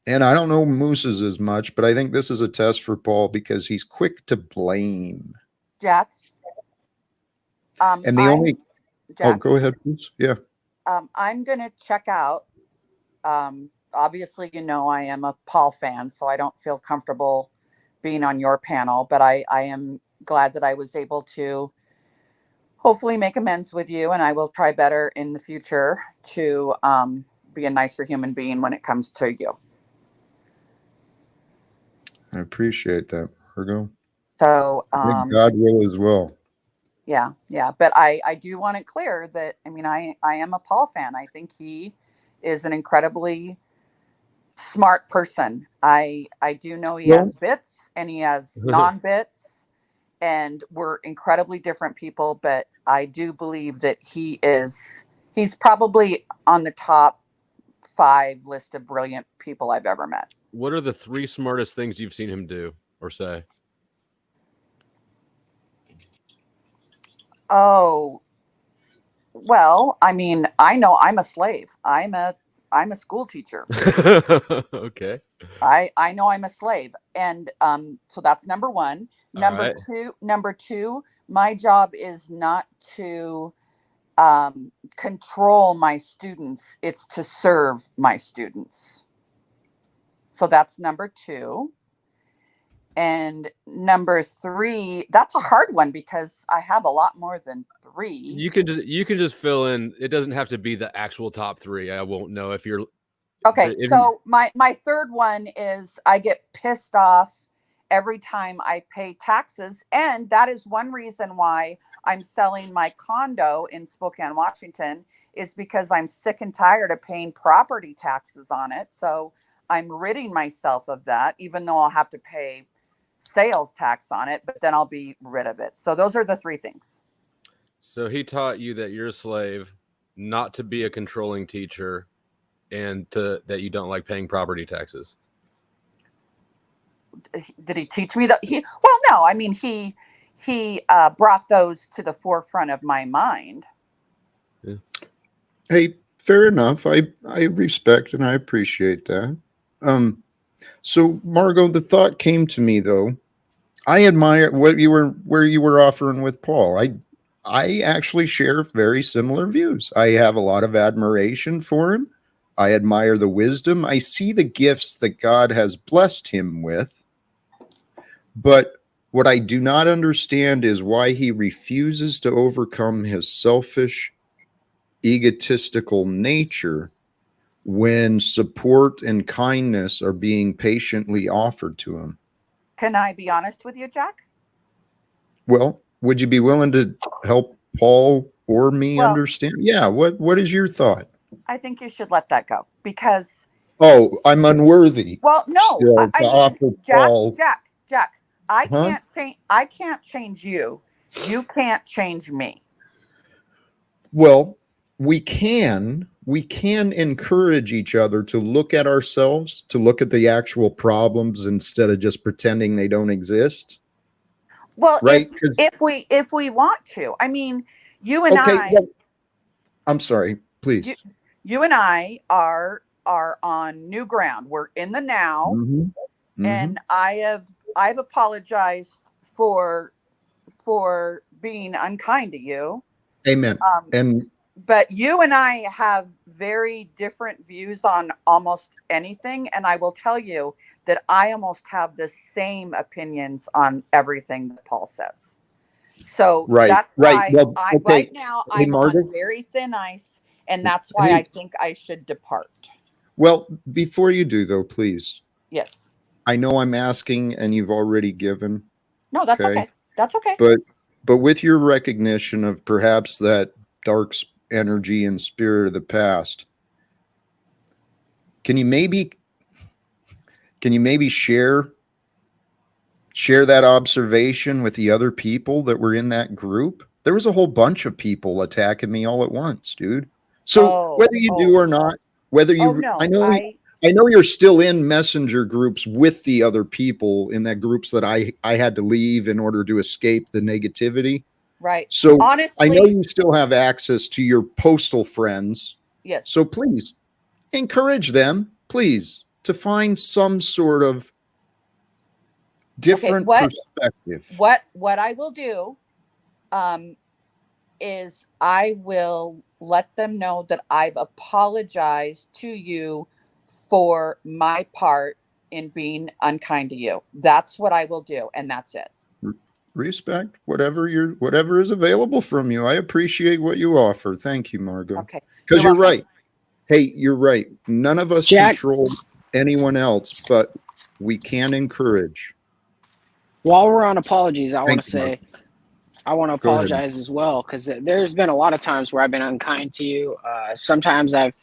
[SPEAKER 1] And I don't know Moose's as much, but I think this is a test for Paul because he's quick to blame.
[SPEAKER 6] Jack.
[SPEAKER 1] And the only...
[SPEAKER 6] Jack,
[SPEAKER 1] oh, go ahead, Moose. Yeah.
[SPEAKER 6] I'm going to check out. Obviously, I am a Paul fan, so I don't feel comfortable being on your panel, but I am glad that I was able to hopefully make amends with you, and I will try better in the future to be a nicer human being when it comes to you.
[SPEAKER 1] I appreciate that, Margo.
[SPEAKER 6] So
[SPEAKER 1] God will as well.
[SPEAKER 6] Yeah. But I do want it clear that, I am a Paul fan. I think he is an incredibly smart person. I do know he has bits and he has non-bits, and we're incredibly different people, but I do believe that he's probably on the top 5 list of brilliant people I've ever met.
[SPEAKER 4] What are the 3 smartest things you've seen him do or say?
[SPEAKER 6] Oh, well, I know I'm a slave. I'm a school teacher.
[SPEAKER 4] Okay.
[SPEAKER 6] I know I'm a slave. And so that's number 1. Number two, my job is not to control my students. It's to serve my students. So that's number 2. And number 3, that's a hard one because I have a lot more than 3.
[SPEAKER 4] You can just fill in. It doesn't have to be the actual top 3. I won't know if you're
[SPEAKER 6] okay. So my 3rd one is I get pissed off every time I pay taxes, and that is one reason why I'm selling my condo in Spokane, Washington, is because I'm sick and tired of paying property taxes on it. So I'm ridding myself of that, even though I'll have to pay sales tax on it, but then I'll be rid of it. So those are the three things.
[SPEAKER 4] So he taught you that you're a slave, not to be a controlling teacher, and that you don't like paying property taxes.
[SPEAKER 6] Did he teach me that? Well, no, I mean, he brought those to the forefront of my mind.
[SPEAKER 4] Yeah.
[SPEAKER 1] Hey, fair enough. I respect and I appreciate that. So Margo, the thought came to me though. I admire where you were offering with Paul. I actually share very similar views. I have a lot of admiration for him. I admire the wisdom. I see the gifts that God has blessed him with. But what I do not understand is why he refuses to overcome his selfish, egotistical nature when support and kindness are being patiently offered to him.
[SPEAKER 6] Can I be honest with you, Jack?
[SPEAKER 1] Well, would you be willing to help Paul or me understand? Yeah, what is your thought?
[SPEAKER 6] I think you should let that go because
[SPEAKER 1] I'm unworthy.
[SPEAKER 6] well, no,
[SPEAKER 1] still
[SPEAKER 6] I
[SPEAKER 1] to
[SPEAKER 6] mean,
[SPEAKER 1] offer Paul.
[SPEAKER 6] Jack, I can't change you. You can't change me.
[SPEAKER 1] Well, we can encourage each other to look at ourselves, to look at the actual problems instead of just pretending they don't exist.
[SPEAKER 6] Well,
[SPEAKER 1] right?
[SPEAKER 6] if we want to, I mean, you and I.
[SPEAKER 1] Well, I'm sorry, please.
[SPEAKER 6] You and I are on new ground. We're in the now, and I've apologized for being unkind to you.
[SPEAKER 1] Amen.
[SPEAKER 6] But you and I have very different views on almost anything, and I will tell you that I almost have the same opinions on everything that Paul says. So that's why right now I'm on very thin ice, and that's why I think I should depart.
[SPEAKER 1] Well, before you do, though, please.
[SPEAKER 6] Yes.
[SPEAKER 1] I know I'm asking, and you've already given.
[SPEAKER 6] No, that's okay. That's okay.
[SPEAKER 1] But with your recognition of perhaps that dark energy and spirit of the past, can you maybe share that observation with the other people that were in that group? There was a whole bunch of people attacking me all at once, dude. So whether you do or not, whether you, I know you're still in messenger groups with the other people in that groups that I had to leave in order to escape the negativity.
[SPEAKER 6] Right.
[SPEAKER 1] So
[SPEAKER 6] honestly,
[SPEAKER 1] I know you still have access to your postal friends.
[SPEAKER 6] Yes.
[SPEAKER 1] So please encourage them, please, to find some sort of different perspective.
[SPEAKER 6] What I will do is I will let them know that I've apologized to you for my part in being unkind to you. That's what I will do, and that's it.
[SPEAKER 1] Respect whatever is available from you. I appreciate what you offer. Thank you, Margo.
[SPEAKER 6] Okay.
[SPEAKER 1] Because you're right. Hey, you're right. None of us control anyone else, but we can encourage.
[SPEAKER 7] While we're on apologies, I want to apologize as well, because there's been a lot of times where I've been unkind to you. Sometimes I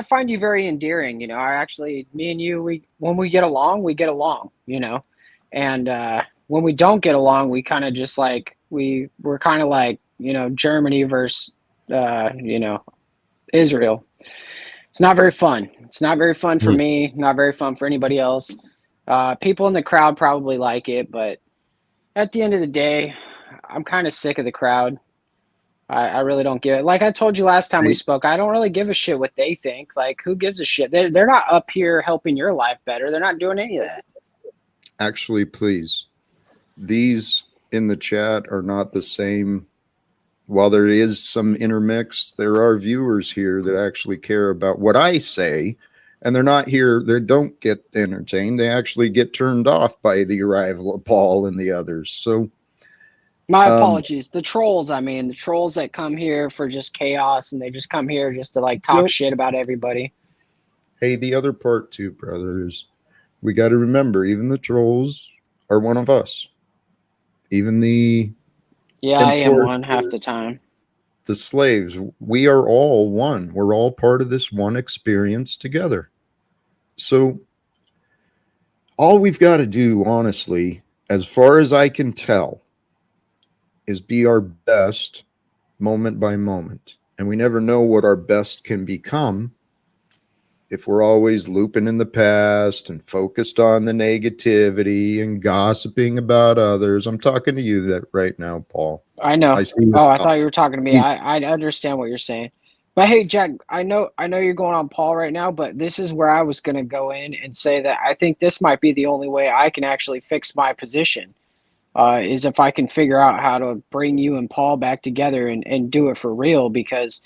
[SPEAKER 7] find you very endearing. You know, me and you, when we get along, you know, and when we don't get along, we kind of just like, we're kind of like, you know, Germany versus, you know, Israel. It's not very fun. It's not very fun for me, not very fun for anybody else. People in the crowd probably like it, but at the end of the day, I'm kind of sick of the crowd. I really don't give it. Like I told you last time we spoke, I don't really give a shit what they think. Like, who gives a shit? They're not up here helping your life better. They're not doing any of that.
[SPEAKER 1] Actually, please. These in the chat are not the same. While there is some intermix, there are viewers here that actually care about what I say, and they're not here. They don't get entertained. They actually get turned off by the arrival of Paul and the others. So
[SPEAKER 7] my apologies. The trolls that come here for just chaos, and they just come here just to like talk shit about everybody.
[SPEAKER 1] Hey, the other part too, brother, is we got to remember, even the trolls are one of us. Even the
[SPEAKER 7] I am one half the time.
[SPEAKER 1] The slaves, we are all one. We're all part of this one experience together. So All we've got to do, honestly, as far as I can tell, is be our best moment by moment. And we never know what our best can become if we're always looping in the past and focused on the negativity and gossiping about others. I'm talking to you that right now, Paul.
[SPEAKER 7] I know.
[SPEAKER 1] I see.
[SPEAKER 7] Oh, I thought you were talking to me. I understand what you're saying. But hey, Jack, I know you're going on Paul right now, but this is where I was going to go in and say that I think this might be the only way I can actually fix my position. Is if I can figure out how to bring you and Paul back together and do it for real. Because,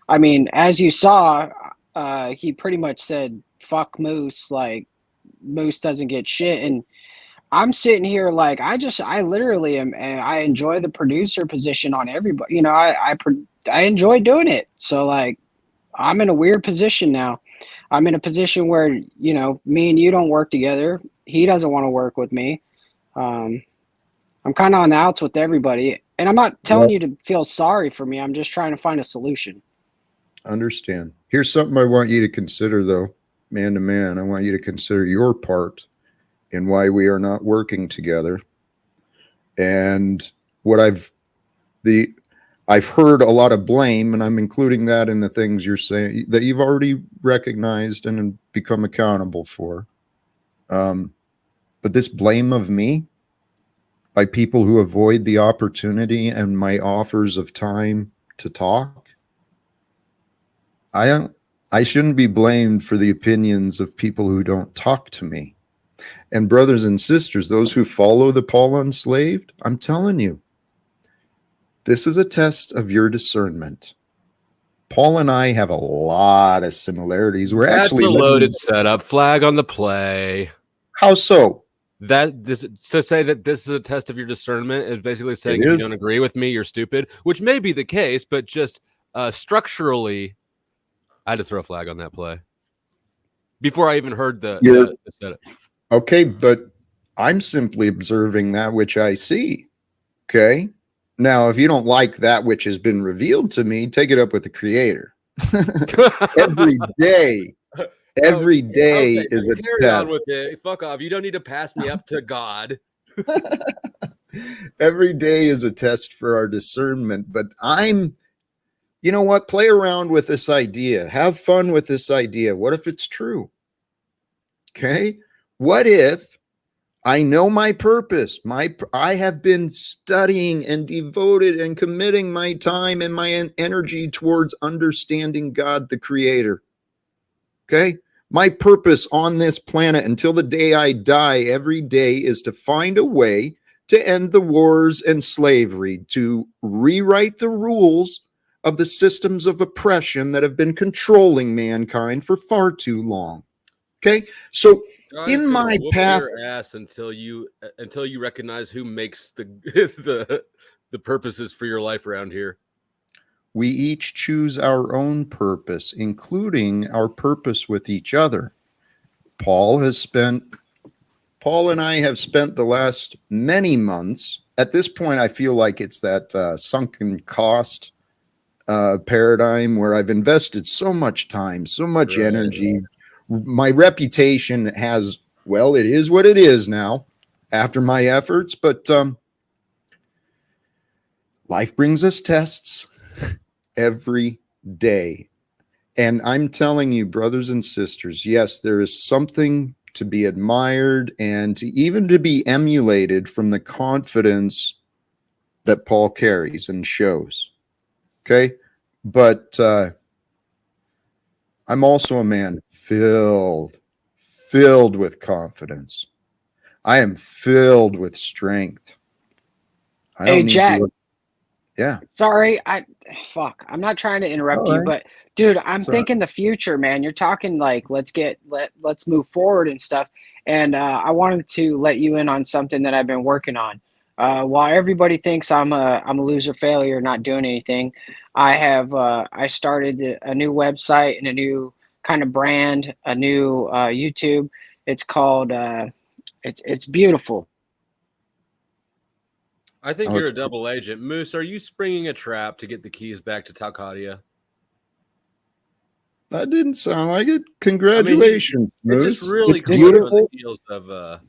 [SPEAKER 7] I mean, as you saw, he pretty much said, fuck Moose, like, Moose doesn't get shit. And I'm sitting here like, I literally am, and I enjoy the producer position on everybody. You know, I enjoy doing it. So, like, I'm in a weird position now. I'm in a position where, you know, me and you don't work together. He doesn't want to work with me. Um, I'm kind of on the outs with everybody, and I'm not telling you to feel sorry for me. I'm just trying to find a solution.
[SPEAKER 1] Understand. Here's something I want you to consider, though, man to man. I want you to consider your part in why we are not working together. And what I've heard a lot of blame, and I'm including that in the things you're saying that you've already recognized and become accountable for. But this blame of me by people who avoid the opportunity and my offers of time to talk, I shouldn't be blamed for the opinions of people who don't talk to me. And brothers and sisters, those who follow the Paul Unslaved, I'm telling you, this is a test of your discernment. Paul and I have a lot of similarities. We're
[SPEAKER 4] That's
[SPEAKER 1] actually
[SPEAKER 4] a loaded setup. Flag on the play.
[SPEAKER 1] How so?
[SPEAKER 4] That this to say that this is a test of your discernment is basically saying if you don't agree with me, you're stupid, which may be the case, but just structurally, I had to throw a flag on that play before I even heard the setup.
[SPEAKER 1] Okay, but I'm simply observing that which I see. Okay. Now, if you don't like that which has been revealed to me, take it up with the Creator. Every day
[SPEAKER 4] Okay,
[SPEAKER 1] is a
[SPEAKER 4] carry
[SPEAKER 1] test.
[SPEAKER 4] on with it. Fuck off. You don't need to pass me up to God.
[SPEAKER 1] Every day is a test for our discernment, but you know what? Play around with this idea. Have fun with this idea. What if it's true? Okay. What if I know my purpose? I have been studying and devoted and committing my time and my energy towards understanding God, the Creator. Okay. My purpose on this planet until the day I die every day is to find a way to end the wars and slavery, to rewrite the rules of the systems of oppression that have been controlling mankind for far too long. Okay. So in my path,
[SPEAKER 4] your ass until you recognize who makes the the purposes for your life around here.
[SPEAKER 1] We each choose our own purpose, including our purpose with each other. Paul and I have spent the last many months. At this point, I feel like it's that sunken cost paradigm where I've invested so much time, so much energy. My reputation has, well, it is what it is now after my efforts, but life brings us tests every day. And I'm telling you, brothers and sisters, yes, there is something to be admired and even to be emulated from the confidence that Paul carries and shows. Okay. But I'm also a man filled with confidence. I am filled with strength. I don't need
[SPEAKER 7] Jack.
[SPEAKER 1] to. Yeah.
[SPEAKER 7] Sorry, I'm not trying to interrupt you, but dude, I'm thinking the future, man. You're talking like let's move forward and stuff. And I wanted to let you in on something that I've been working on. While everybody thinks I'm a loser failure, not doing anything, I started a new website and a new kind of brand, a new YouTube. It's called it's beautiful.
[SPEAKER 4] I think you're a double agent. Moose, are you springing a trap to get the keys back to Talcott?
[SPEAKER 1] That didn't sound like it. Congratulations,
[SPEAKER 4] It just
[SPEAKER 1] Moose.
[SPEAKER 4] really
[SPEAKER 1] It's
[SPEAKER 4] comes on the
[SPEAKER 1] beautiful.
[SPEAKER 4] heels of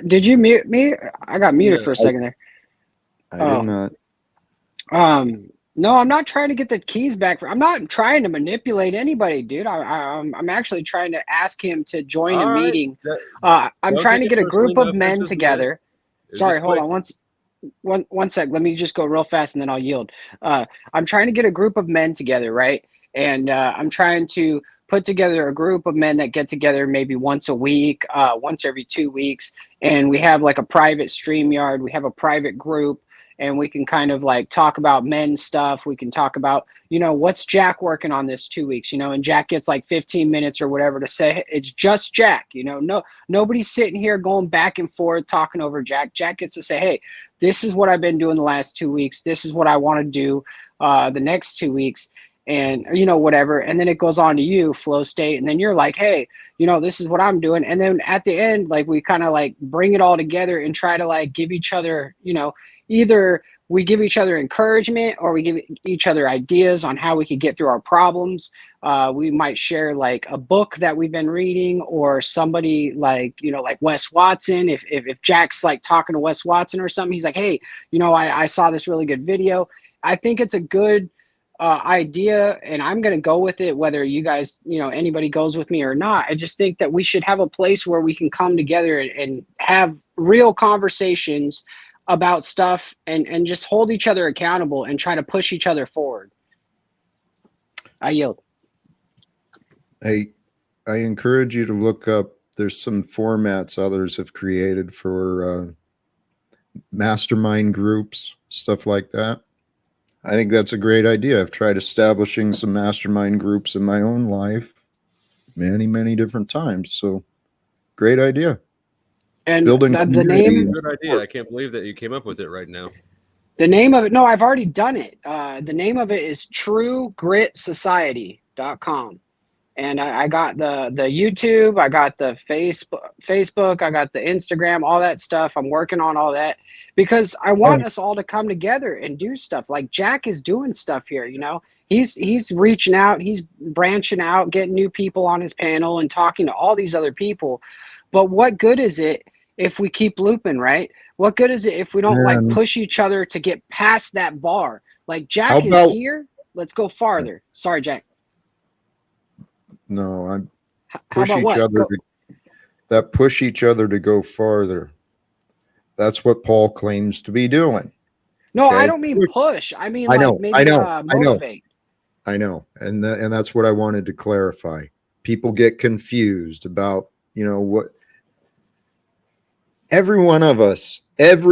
[SPEAKER 7] Did you mute me? I got muted
[SPEAKER 4] Yeah.
[SPEAKER 7] for a second there.
[SPEAKER 1] I did not.
[SPEAKER 7] No, I'm not trying to get the keys back. I'm not trying to manipulate anybody, dude. I'm actually trying to ask him to join a
[SPEAKER 4] All right.
[SPEAKER 7] meeting.
[SPEAKER 4] That-
[SPEAKER 7] I'm
[SPEAKER 4] don't
[SPEAKER 7] trying to
[SPEAKER 4] take it
[SPEAKER 7] get a group
[SPEAKER 4] personally,
[SPEAKER 7] of
[SPEAKER 4] no
[SPEAKER 7] men
[SPEAKER 4] offense, man.
[SPEAKER 7] together.
[SPEAKER 4] It's
[SPEAKER 7] Sorry,
[SPEAKER 4] just
[SPEAKER 7] hold
[SPEAKER 4] quick.
[SPEAKER 7] on one sec. Let me just go real fast and then I'll yield. I'm trying to get a group of men together, right? And I'm trying to put together a group of men that get together maybe once a week, once every 2 weeks, and we have like a private StreamYard. We have a private group, and we can kind of like talk about men stuff. We can talk about, what's Jack working on this 2 weeks, and Jack gets like 15 minutes or whatever to say it's just Jack, no, nobody's sitting here going back and forth talking over Jack. Jack gets to say, hey, this is what I've been doing the last 2 weeks. This is what I want to do the next 2 weeks, and whatever. And then it goes on to you, Flow State, and then you're like, hey, this is what I'm doing. And then at the end, like we kind of like bring it all together and try to like give each other, either we give each other encouragement or we give each other ideas on how we could get through our problems. We might share like a book that we've been reading, or somebody like, like Wes Watson. If Jack's like talking to Wes Watson or something, he's like, hey, I saw this really good video. I think it's a good idea, and I'm going to go with it, whether you guys, anybody goes with me or not. I just think that we should have a place where we can come together and have real conversations about stuff, and just hold each other accountable and try to push each other forward. I yield.
[SPEAKER 1] I encourage you to look up. There's some formats others have created for mastermind groups, stuff like that. I think that's a great idea. I've tried establishing some mastermind groups in my own life many, many different times. So great idea.
[SPEAKER 7] And
[SPEAKER 1] Building
[SPEAKER 7] the
[SPEAKER 1] community.
[SPEAKER 7] name,
[SPEAKER 4] Good idea. I can't believe that you came up with it right now.
[SPEAKER 7] the name of it, no, I've already done it. The name of it is TrueGritSociety.com. And I got the YouTube, I got the Facebook, I got the Instagram, all that stuff. I'm working on all that because I want us all to come together and do stuff. Like Jack is doing stuff here, He's reaching out, he's branching out, getting new people on his panel and talking to all these other people. But what good is it if we keep looping, right? What good is it if we don't like push each other to get past that bar? Like Jack is here, let's go farther. Sorry, Jack.
[SPEAKER 1] No, I
[SPEAKER 7] push each other
[SPEAKER 1] push each other to go farther. That's what Paul claims to be doing.
[SPEAKER 7] No, okay? I don't mean push. I mean motivate.
[SPEAKER 1] I know. And that's what I wanted to clarify. People get confused about, what every one of us, if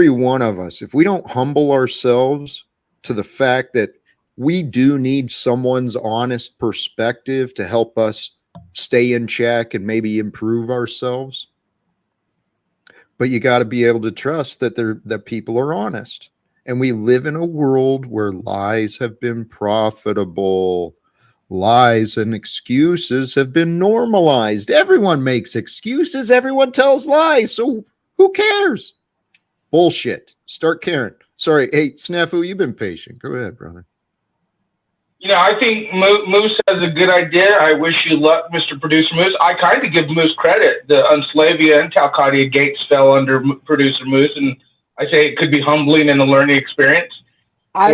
[SPEAKER 1] we don't humble ourselves to the fact that we do need someone's honest perspective to help us stay in check and maybe improve ourselves. But you got to be able to trust that people are honest. And we live in a world where lies have been profitable. Lies and excuses have been normalized. Everyone makes excuses. Everyone tells lies. So who cares? Bullshit. Start caring. Sorry. Hey, Snafu, you've been patient. Go ahead, brother.
[SPEAKER 5] I think Moose has a good idea. I wish you luck, Mr. Producer Moose. I kind of give Moose credit. The Unslavia and Talcott gates fell under Producer Moose, and I say it could be humbling and a learning experience.
[SPEAKER 7] I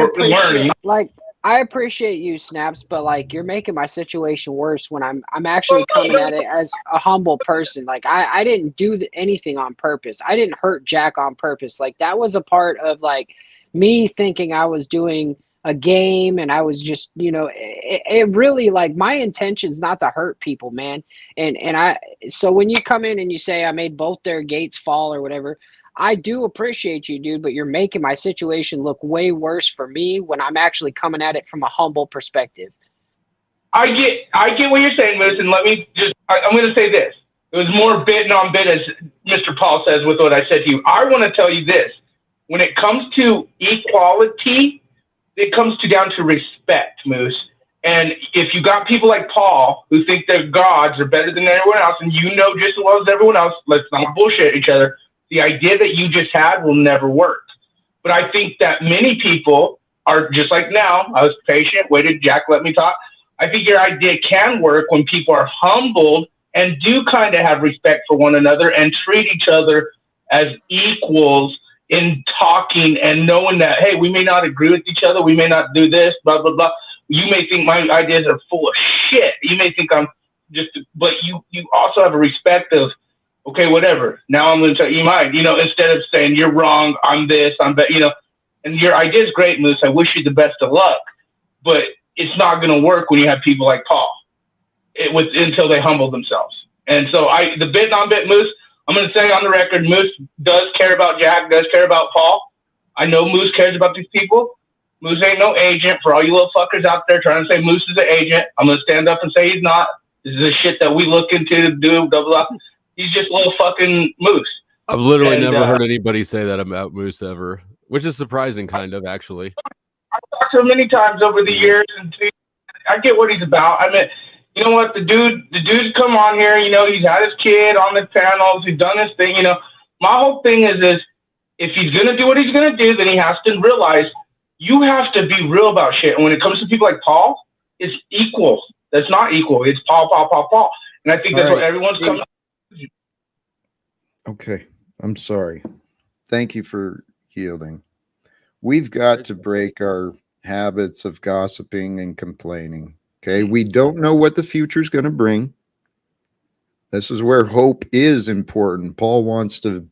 [SPEAKER 7] appreciate you, Snaps, but like you're making my situation worse when I'm actually coming at it as a humble person. Like I didn't do anything on purpose. I didn't hurt Jack on purpose. Like that was a part of like me thinking I was doing a game, and I was just, it really, like, my intention is not to hurt people, man. So when you come in and you say I made both their gates fall or whatever, I do appreciate you, dude, but you're making my situation look way worse for me when I'm actually coming at it from a humble perspective.
[SPEAKER 5] I get what you're saying, Moose, and let me just, I'm going to say this. It was more bit on bit, as Mr. Paul says, with what I said to you. I want to tell you this. When it comes to equality, it comes down to respect, Moose. And if you got people like Paul who think their gods are better than everyone else, and just as well as everyone else, let's not bullshit each other. The idea that you just had will never work. But I think that many people are just like now. I was patient, waited, Jack let me talk. I think your idea can work when people are humbled and do kind of have respect for one another and treat each other as equals in talking and knowing that, hey, we may not agree with each other. We may not do this, blah, blah, blah. You may think my ideas are full of shit. You may think I'm just, but you also have a respect of, okay, whatever. Now I'm going to tell you mine, instead of saying you're wrong, I'm this, I'm that, and your idea is great, Moose. I wish you the best of luck, but it's not going to work when you have people like Paul until they humble themselves. And so the bit non-bit Moose, I'm going to say on the record, Moose does care about Jack, does care about Paul. I know Moose cares about these people. Moose ain't no agent. For all you little fuckers out there trying to say Moose is an agent, I'm going to stand up and say he's not. This is the shit that we look into to do, blah, blah, blah. He's just a little fucking Moose.
[SPEAKER 4] I've literally never heard anybody say that about Moose ever, which is surprising, kind of, actually.
[SPEAKER 5] I've talked to him many times over the years, and I get what he's about. I mean, you know what? The dude's come on here. He's had his kid on the panels. He's done his thing. My whole thing is if he's gonna do what he's gonna do, then he has to realize you have to be real about shit. And when it comes to people like Paul, it's equal. That's not equal. It's Paul. And I think that's what everyone's coming.
[SPEAKER 1] Okay, I'm sorry. Thank you for yielding. We've got to break our habits of gossiping and complaining. Okay, we don't know what the future is going to bring. This is where hope is important. Paul wants to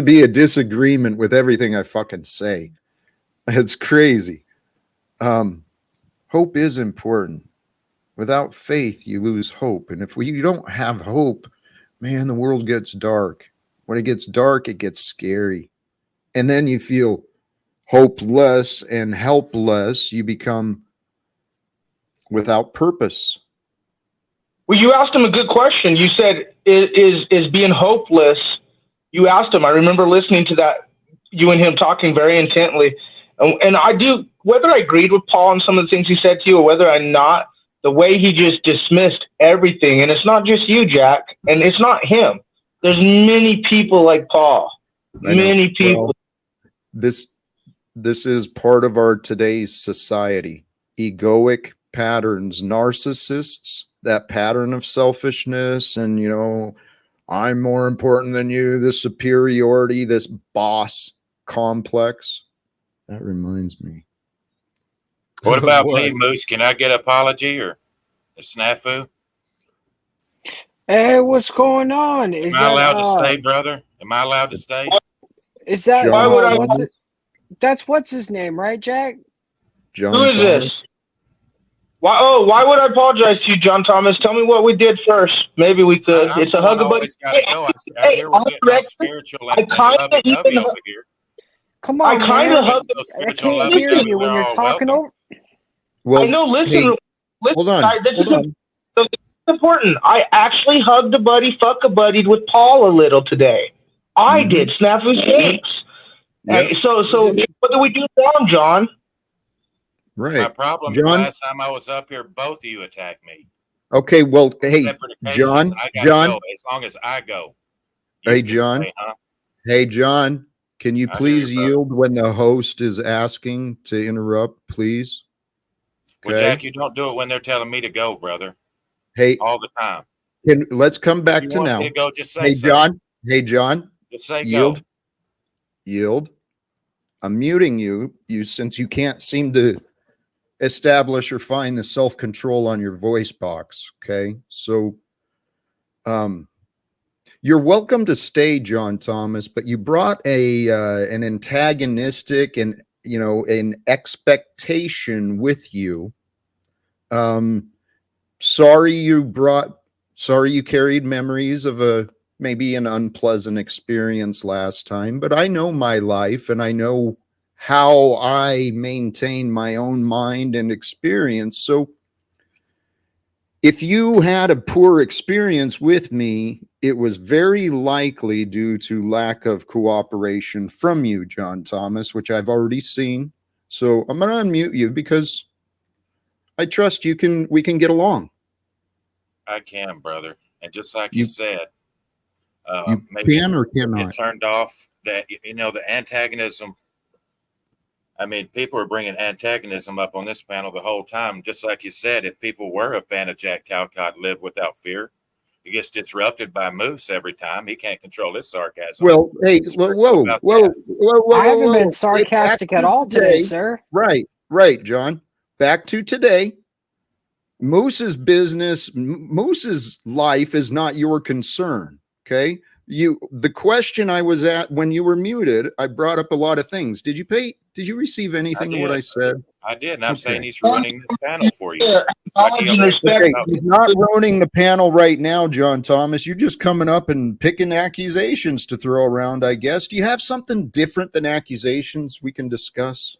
[SPEAKER 1] be a disagreement with everything I fucking say. It's crazy. Hope is important. Without faith, you lose hope. And if you don't have hope, man, the world gets dark. When it gets dark, it gets scary. And then you feel hopeless and helpless. You become without purpose.
[SPEAKER 5] Well, you asked him a good question. You said, is being hopeless? You asked him. I remember listening to that, you and him talking very intently. And I do, whether I agreed with Paul on some of the things he said to you or whether I'm not, the way he just dismissed everything. And it's not just you, Jack, and it's not him. There's many people like Paul. Many people.
[SPEAKER 1] Well, this is part of our today's society. Egoic patterns, narcissists, that pattern of selfishness and, I'm more important than you, this superiority, this boss complex. That reminds me.
[SPEAKER 8] What about me, Moose? Can I get an apology or a snafu?
[SPEAKER 7] Hey, what's going on?
[SPEAKER 8] Am I allowed to stay, brother? Am I allowed to stay?
[SPEAKER 7] Is that
[SPEAKER 1] John,
[SPEAKER 7] what's his name, right, Jack?
[SPEAKER 1] John
[SPEAKER 5] Who is
[SPEAKER 1] Thomas.
[SPEAKER 5] this? Why would I apologize to you, John Thomas? Tell me what we did first. Maybe we could. It's a hug a buddy.
[SPEAKER 8] I hear we're getting all spiritual and lovey-dovey over here.
[SPEAKER 7] Come on,
[SPEAKER 5] I kind of
[SPEAKER 7] man.
[SPEAKER 5] hugged.
[SPEAKER 7] I can't hear you when you're talking over.
[SPEAKER 1] Well,
[SPEAKER 5] I know. Listen.
[SPEAKER 1] hold on.
[SPEAKER 5] This is important. I actually hugged a buddy, fuck a buddied with Paul a little today. I did. Snafu stinks.
[SPEAKER 1] Yep.
[SPEAKER 5] So what do we do wrong, John?
[SPEAKER 1] Right.
[SPEAKER 8] My problem is last time I was up here, both of you attacked me.
[SPEAKER 1] Okay, well, hey, John,
[SPEAKER 8] go, as long as I go.
[SPEAKER 1] Hey, John.
[SPEAKER 8] Say, huh?
[SPEAKER 1] Hey, John, can you
[SPEAKER 8] I
[SPEAKER 1] please
[SPEAKER 8] hear you,
[SPEAKER 1] yield when the host is asking to interrupt, please?
[SPEAKER 8] Well, Jack, you don't do it when they're telling me to go, brother.
[SPEAKER 1] Hey,
[SPEAKER 8] all the time.
[SPEAKER 1] Let's come back
[SPEAKER 8] you
[SPEAKER 1] to
[SPEAKER 8] want
[SPEAKER 1] now.
[SPEAKER 8] Me to go, just say
[SPEAKER 1] hey,
[SPEAKER 8] so.
[SPEAKER 1] John. Hey, John.
[SPEAKER 8] Just say
[SPEAKER 1] yield.
[SPEAKER 8] Go.
[SPEAKER 1] Yield. I'm muting you since you can't seem to establish or find the self-control on your voice box. Okay. So, you're welcome to stay, John Thomas, but you brought an antagonistic and, an expectation with you. Sorry you carried memories of maybe an unpleasant experience last time, but I know my life and I know how I maintain my own mind and experience. So if you had a poor experience with me, it was very likely due to lack of cooperation from you, John Thomas, which I've already seen. So I'm going to unmute you because I trust we can get along.
[SPEAKER 8] I can, brother. And just like you said,
[SPEAKER 1] you
[SPEAKER 8] maybe
[SPEAKER 1] can or cannot.
[SPEAKER 8] It turned off that, the antagonism I mean, people are bringing antagonism up on this panel the whole time. Just like you said, if people were a fan of Jack Talcott, Live Without Fear, he gets disrupted by Moose every time. He can't control his sarcasm.
[SPEAKER 1] Well, hey, whoa.
[SPEAKER 7] I haven't been
[SPEAKER 1] Hey,
[SPEAKER 7] sarcastic
[SPEAKER 1] back
[SPEAKER 7] at
[SPEAKER 1] to
[SPEAKER 7] all today, sir.
[SPEAKER 1] Right, John. Back to today. Moose's business, Moose's life is not your concern. Okay. The question I was at when you were muted, I brought up a lot of things. Did you receive anything of what I said?
[SPEAKER 8] I did, and I'm saying he's ruining this panel for you. It's
[SPEAKER 5] Knowledge and respect.
[SPEAKER 1] Okay, he's not ruining the panel right now, John Thomas. You're just coming up and picking accusations to throw around, I guess. Do you have something different than accusations we can discuss?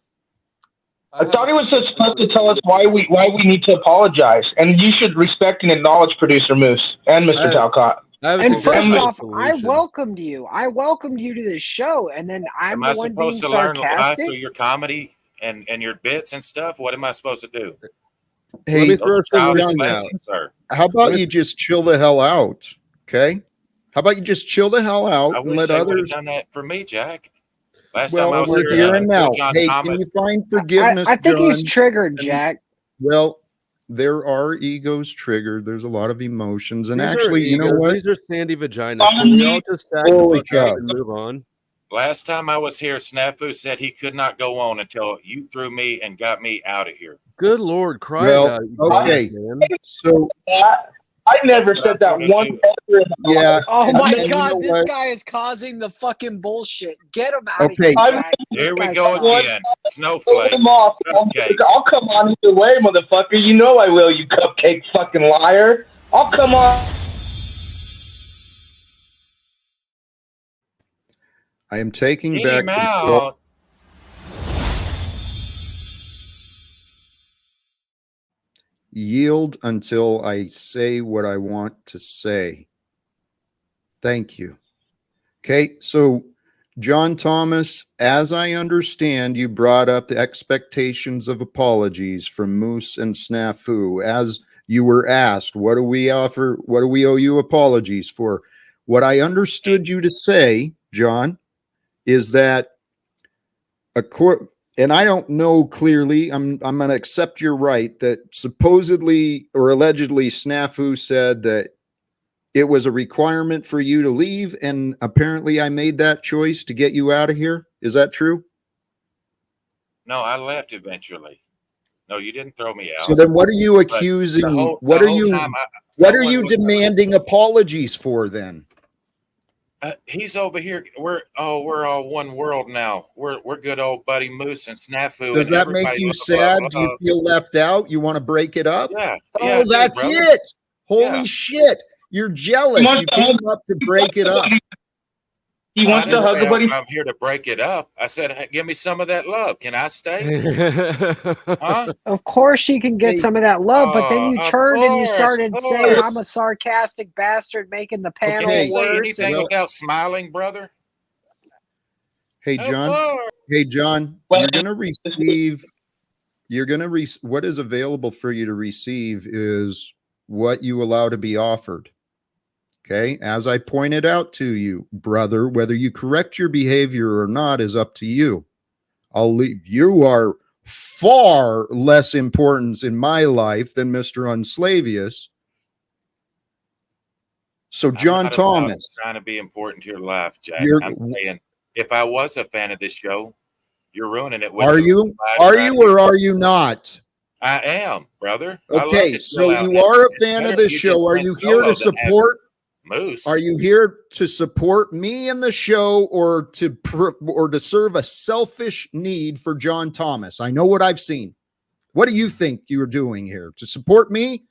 [SPEAKER 5] I thought he was supposed to tell us why we need to apologize, and you should respect and acknowledge producer Moose and Mr. Talcott.
[SPEAKER 7] And first off, I welcomed you. I welcomed you to this show, and then I'm the one being
[SPEAKER 8] supposed to learn life
[SPEAKER 7] sarcastic.
[SPEAKER 8] through your comedy and your bits and stuff? What am I supposed to do?
[SPEAKER 1] Hey,
[SPEAKER 8] Those are childish
[SPEAKER 1] John,
[SPEAKER 8] lessons, sir.
[SPEAKER 1] how about you just chill the hell out? Okay. How about you just chill the hell out
[SPEAKER 8] I
[SPEAKER 1] and
[SPEAKER 8] wish
[SPEAKER 1] let
[SPEAKER 8] they would have
[SPEAKER 1] others?
[SPEAKER 8] done that for me, Jack. Last
[SPEAKER 1] Well,
[SPEAKER 8] time I was
[SPEAKER 1] we're
[SPEAKER 8] here,
[SPEAKER 1] here and now.
[SPEAKER 8] John
[SPEAKER 1] Hey,
[SPEAKER 8] Thomas.
[SPEAKER 1] can you find forgiveness?
[SPEAKER 7] I think he's
[SPEAKER 1] John?
[SPEAKER 7] triggered, Jack.
[SPEAKER 1] Well, there are egos triggered. There's a lot of emotions, and
[SPEAKER 4] These are
[SPEAKER 1] actually, you know
[SPEAKER 4] egos.
[SPEAKER 1] what?
[SPEAKER 4] These are sandy vaginas. Can we all just stack
[SPEAKER 1] Holy
[SPEAKER 4] the fuck up
[SPEAKER 1] cow.
[SPEAKER 4] and move on?
[SPEAKER 8] Last time I was here, Snafu said he could not go on until you threw me and got me out of here.
[SPEAKER 4] Good Lord, cry
[SPEAKER 1] Well,
[SPEAKER 4] about it,
[SPEAKER 1] okay.
[SPEAKER 4] man.
[SPEAKER 1] So
[SPEAKER 5] I never said that one.
[SPEAKER 1] yeah.
[SPEAKER 7] Oh
[SPEAKER 1] and
[SPEAKER 7] my
[SPEAKER 1] you
[SPEAKER 7] God,
[SPEAKER 1] know
[SPEAKER 7] this
[SPEAKER 1] what?
[SPEAKER 7] guy is causing the fucking bullshit. Get him out
[SPEAKER 1] Okay.
[SPEAKER 7] of here, Jack.
[SPEAKER 8] Here we
[SPEAKER 7] This
[SPEAKER 8] go
[SPEAKER 7] guy sucks.
[SPEAKER 8] again. Snowflake.
[SPEAKER 5] Come off.
[SPEAKER 8] Cupcake.
[SPEAKER 5] I'll come on either way, motherfucker. You know I will, you cupcake fucking liar. I'll come on.
[SPEAKER 1] I am taking
[SPEAKER 8] Get
[SPEAKER 1] back
[SPEAKER 8] him
[SPEAKER 1] control.
[SPEAKER 8] out.
[SPEAKER 1] Yield until I say what I want to say. Thank you. Okay, so John Thomas, as I understand, you brought up the expectations of apologies from Moose and Snafu. As you were asked, what do we offer? What do we owe you apologies for? What I understood you to say, John, is that a court, and I don't know clearly, I'm going to accept you're right, that supposedly or allegedly Snafu said that it was a requirement for you to leave, and apparently I made that choice to get you out of here. Is that true?
[SPEAKER 8] No, I left eventually. No, you didn't throw me out.
[SPEAKER 1] So then what are you
[SPEAKER 8] But
[SPEAKER 1] accusing?
[SPEAKER 8] the
[SPEAKER 1] What
[SPEAKER 8] whole
[SPEAKER 1] are you
[SPEAKER 8] time
[SPEAKER 1] what
[SPEAKER 8] no
[SPEAKER 1] are
[SPEAKER 8] one
[SPEAKER 1] you
[SPEAKER 8] was-
[SPEAKER 1] demanding apologies for then?
[SPEAKER 8] He's over here. We're all one world now. We're good old buddy Moose and Snafu.
[SPEAKER 1] Does
[SPEAKER 8] and
[SPEAKER 1] that make
[SPEAKER 8] everybody
[SPEAKER 1] you
[SPEAKER 8] loves
[SPEAKER 1] sad?
[SPEAKER 8] love.
[SPEAKER 1] Do you feel left out? You want to break it up?
[SPEAKER 8] Yeah.
[SPEAKER 1] Oh,
[SPEAKER 8] yeah, I do,
[SPEAKER 1] that's
[SPEAKER 8] brother.
[SPEAKER 1] it. Holy
[SPEAKER 8] Yeah.
[SPEAKER 1] shit. You're jealous. You came up to break it up.
[SPEAKER 5] He
[SPEAKER 8] I
[SPEAKER 5] wants to
[SPEAKER 8] didn't
[SPEAKER 5] hug
[SPEAKER 8] say
[SPEAKER 5] a buddy.
[SPEAKER 8] I'm here to break it up. I said, hey, give me some of that love. Can I stay? Huh?
[SPEAKER 7] Of course you can get
[SPEAKER 1] Hey,
[SPEAKER 7] some of that love, but then you
[SPEAKER 8] of
[SPEAKER 7] turned and you
[SPEAKER 8] course,
[SPEAKER 7] started
[SPEAKER 8] of
[SPEAKER 7] saying
[SPEAKER 8] course.
[SPEAKER 7] I'm a sarcastic bastard making the
[SPEAKER 8] Can
[SPEAKER 7] panel
[SPEAKER 1] Okay.
[SPEAKER 8] you say
[SPEAKER 7] worse.
[SPEAKER 8] anything
[SPEAKER 7] And
[SPEAKER 8] without smiling, brother?
[SPEAKER 1] Hey,
[SPEAKER 8] Of
[SPEAKER 1] John.
[SPEAKER 8] course.
[SPEAKER 1] Hey, John,
[SPEAKER 5] Well,
[SPEAKER 1] you're going to receive, what is available for you to receive is what you allow to be offered. Okay. As I pointed out to you, brother, whether you correct your behavior or not is up to you. I'll leave. You are far less important in my life than Mr. Unslavious. So,
[SPEAKER 8] I'm
[SPEAKER 1] John
[SPEAKER 8] not about
[SPEAKER 1] Thomas,
[SPEAKER 8] trying to be important to your life, Jack.
[SPEAKER 1] You're-
[SPEAKER 8] I'm saying, if I was a fan of this show, you're ruining it. With
[SPEAKER 1] are
[SPEAKER 8] the
[SPEAKER 1] you?
[SPEAKER 8] bad
[SPEAKER 1] Are
[SPEAKER 8] side
[SPEAKER 1] you or are you not?
[SPEAKER 8] I am, brother. I love
[SPEAKER 1] Okay,
[SPEAKER 8] to
[SPEAKER 1] so
[SPEAKER 8] chill out.
[SPEAKER 1] you are a
[SPEAKER 8] It's
[SPEAKER 1] fan
[SPEAKER 8] better
[SPEAKER 1] of
[SPEAKER 8] if
[SPEAKER 1] this
[SPEAKER 8] you
[SPEAKER 1] show.
[SPEAKER 8] just
[SPEAKER 1] Are
[SPEAKER 8] went
[SPEAKER 1] you here
[SPEAKER 8] solo
[SPEAKER 1] to
[SPEAKER 8] than have
[SPEAKER 1] support?
[SPEAKER 8] Moose.
[SPEAKER 1] Are you here to support me in the show or to serve a selfish need for John Thomas? I know what I've seen. What do you think you're doing here? To support me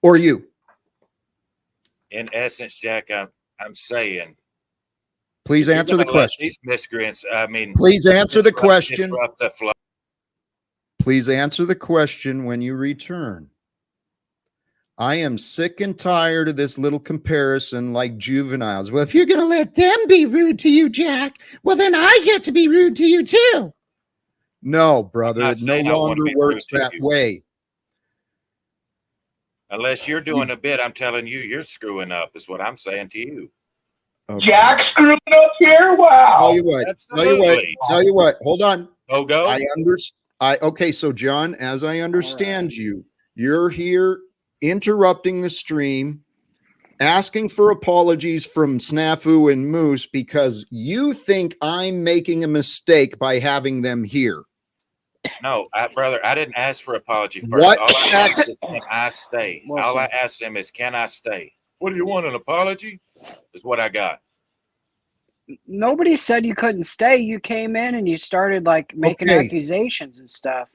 [SPEAKER 1] or you?
[SPEAKER 8] In essence, Jack, I'm saying.
[SPEAKER 1] Please
[SPEAKER 8] if you're
[SPEAKER 1] answer the
[SPEAKER 8] gonna let
[SPEAKER 1] question.
[SPEAKER 8] These miscreants. I mean,
[SPEAKER 1] Please answer the question.
[SPEAKER 8] Disrupt the flow.
[SPEAKER 1] Please answer the question when you return. I am sick and tired of this little comparison like juveniles. Well, if you're going to let them be rude to you, Jack, well, then I get to be rude to you too. No, brother,
[SPEAKER 8] not
[SPEAKER 1] it no
[SPEAKER 8] saying I wanna
[SPEAKER 1] longer
[SPEAKER 8] be
[SPEAKER 1] works
[SPEAKER 8] rude to
[SPEAKER 1] that
[SPEAKER 8] you.
[SPEAKER 1] way.
[SPEAKER 8] Unless you're doing a bit, I'm telling you, you're screwing up. Is what I'm saying to you.
[SPEAKER 1] Okay.
[SPEAKER 5] Jack screwing up here? Wow.
[SPEAKER 1] Tell you what.
[SPEAKER 8] Absolutely.
[SPEAKER 1] Hold on.
[SPEAKER 8] Go.
[SPEAKER 1] I understand. Okay, so John, as I understand you, you're here interrupting the stream, asking for apologies from Snafu and Moose because you think I'm making a mistake by having them here.
[SPEAKER 8] No, brother, I didn't ask for apology first.
[SPEAKER 1] What?
[SPEAKER 8] All I asked is, can I stay?
[SPEAKER 7] Well,
[SPEAKER 8] All I asked them is, can I stay? What do you want, an apology? Is what I got.
[SPEAKER 7] nobody said you couldn't stay. You came in and you started like making
[SPEAKER 1] Okay.
[SPEAKER 7] accusations and stuff.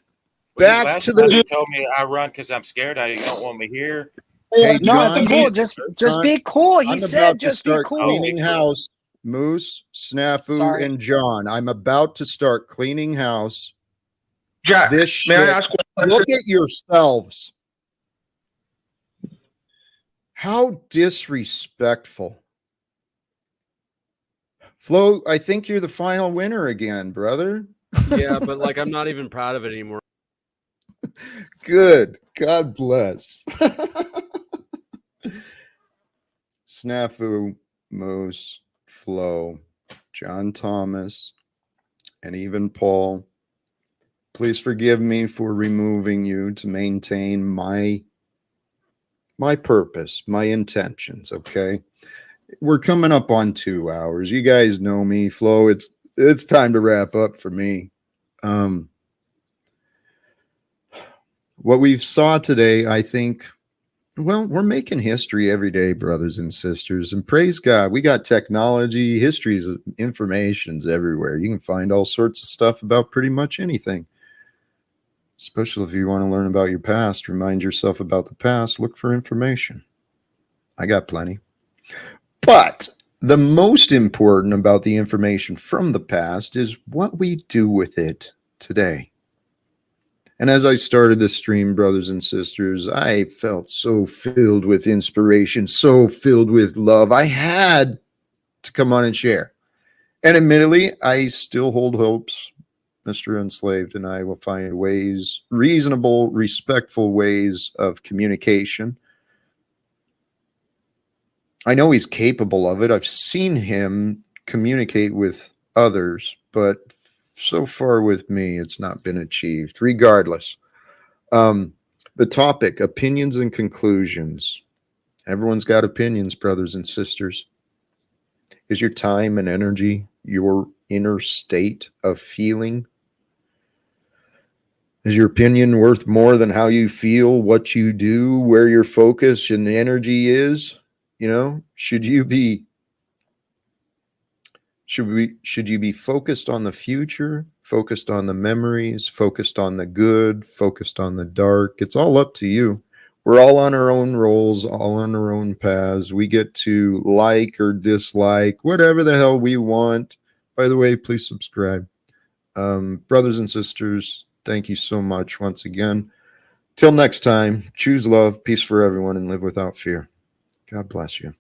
[SPEAKER 8] Well,
[SPEAKER 1] Back
[SPEAKER 8] last
[SPEAKER 1] to
[SPEAKER 8] time
[SPEAKER 1] the-
[SPEAKER 8] you told me I run because I'm scared. You don't want me here.
[SPEAKER 1] Hey,
[SPEAKER 7] No,
[SPEAKER 1] John,
[SPEAKER 7] it's cool.
[SPEAKER 8] Jesus,
[SPEAKER 7] Just be cool. He
[SPEAKER 1] I'm
[SPEAKER 7] said
[SPEAKER 1] about to
[SPEAKER 7] just be
[SPEAKER 1] start
[SPEAKER 7] cool.
[SPEAKER 1] cleaning house. Moose, Snafu,
[SPEAKER 7] Sorry.
[SPEAKER 1] and John. I'm about to start cleaning house.
[SPEAKER 5] Jack,
[SPEAKER 1] This shit.
[SPEAKER 5] may I ask one
[SPEAKER 1] Look
[SPEAKER 5] question?
[SPEAKER 1] at yourselves. How disrespectful. Flo, I think you're the final winner again, brother.
[SPEAKER 4] Yeah, but like I'm not even proud of it anymore.
[SPEAKER 1] Good. God bless. Snafu, Moose, Flo, John Thomas, and even Paul. Please forgive me for removing you to maintain my purpose, my intentions, okay? We're coming up on 2 hours. You guys know me, Flo. It's time to wrap up for me. What we've saw today, I think, well, we're making history every day, brothers and sisters, and praise God, we got technology, histories, information's everywhere. You can find all sorts of stuff about pretty much anything. Especially if you want to learn about your past, remind yourself about the past, look for information. I got plenty. But the most important about the information from the past is what we do with it today. And as I started this stream, brothers and sisters, I felt so filled with inspiration, so filled with love. I had to come on and share. And admittedly, I still hold hopes. Mr. Enslaved and I will find ways, reasonable, respectful ways of communication. I know he's capable of it. I've seen him communicate with others, but so far with me, it's not been achieved. Regardless, the topic, opinions and conclusions. Everyone's got opinions, brothers and sisters. Is your time and energy your inner state of feeling? Is your opinion worth more than how you feel, what you do, where your focus and energy is? You know, should you be focused on the future, focused on the memories, focused on the good, focused on the dark? It's all up to you. We're all on our own roles, all on our own paths. We get to like or dislike whatever the hell we want. By the way, please subscribe. Brothers and sisters, thank you so much once again. Till next time, choose love, peace for everyone, and live without fear. God bless you.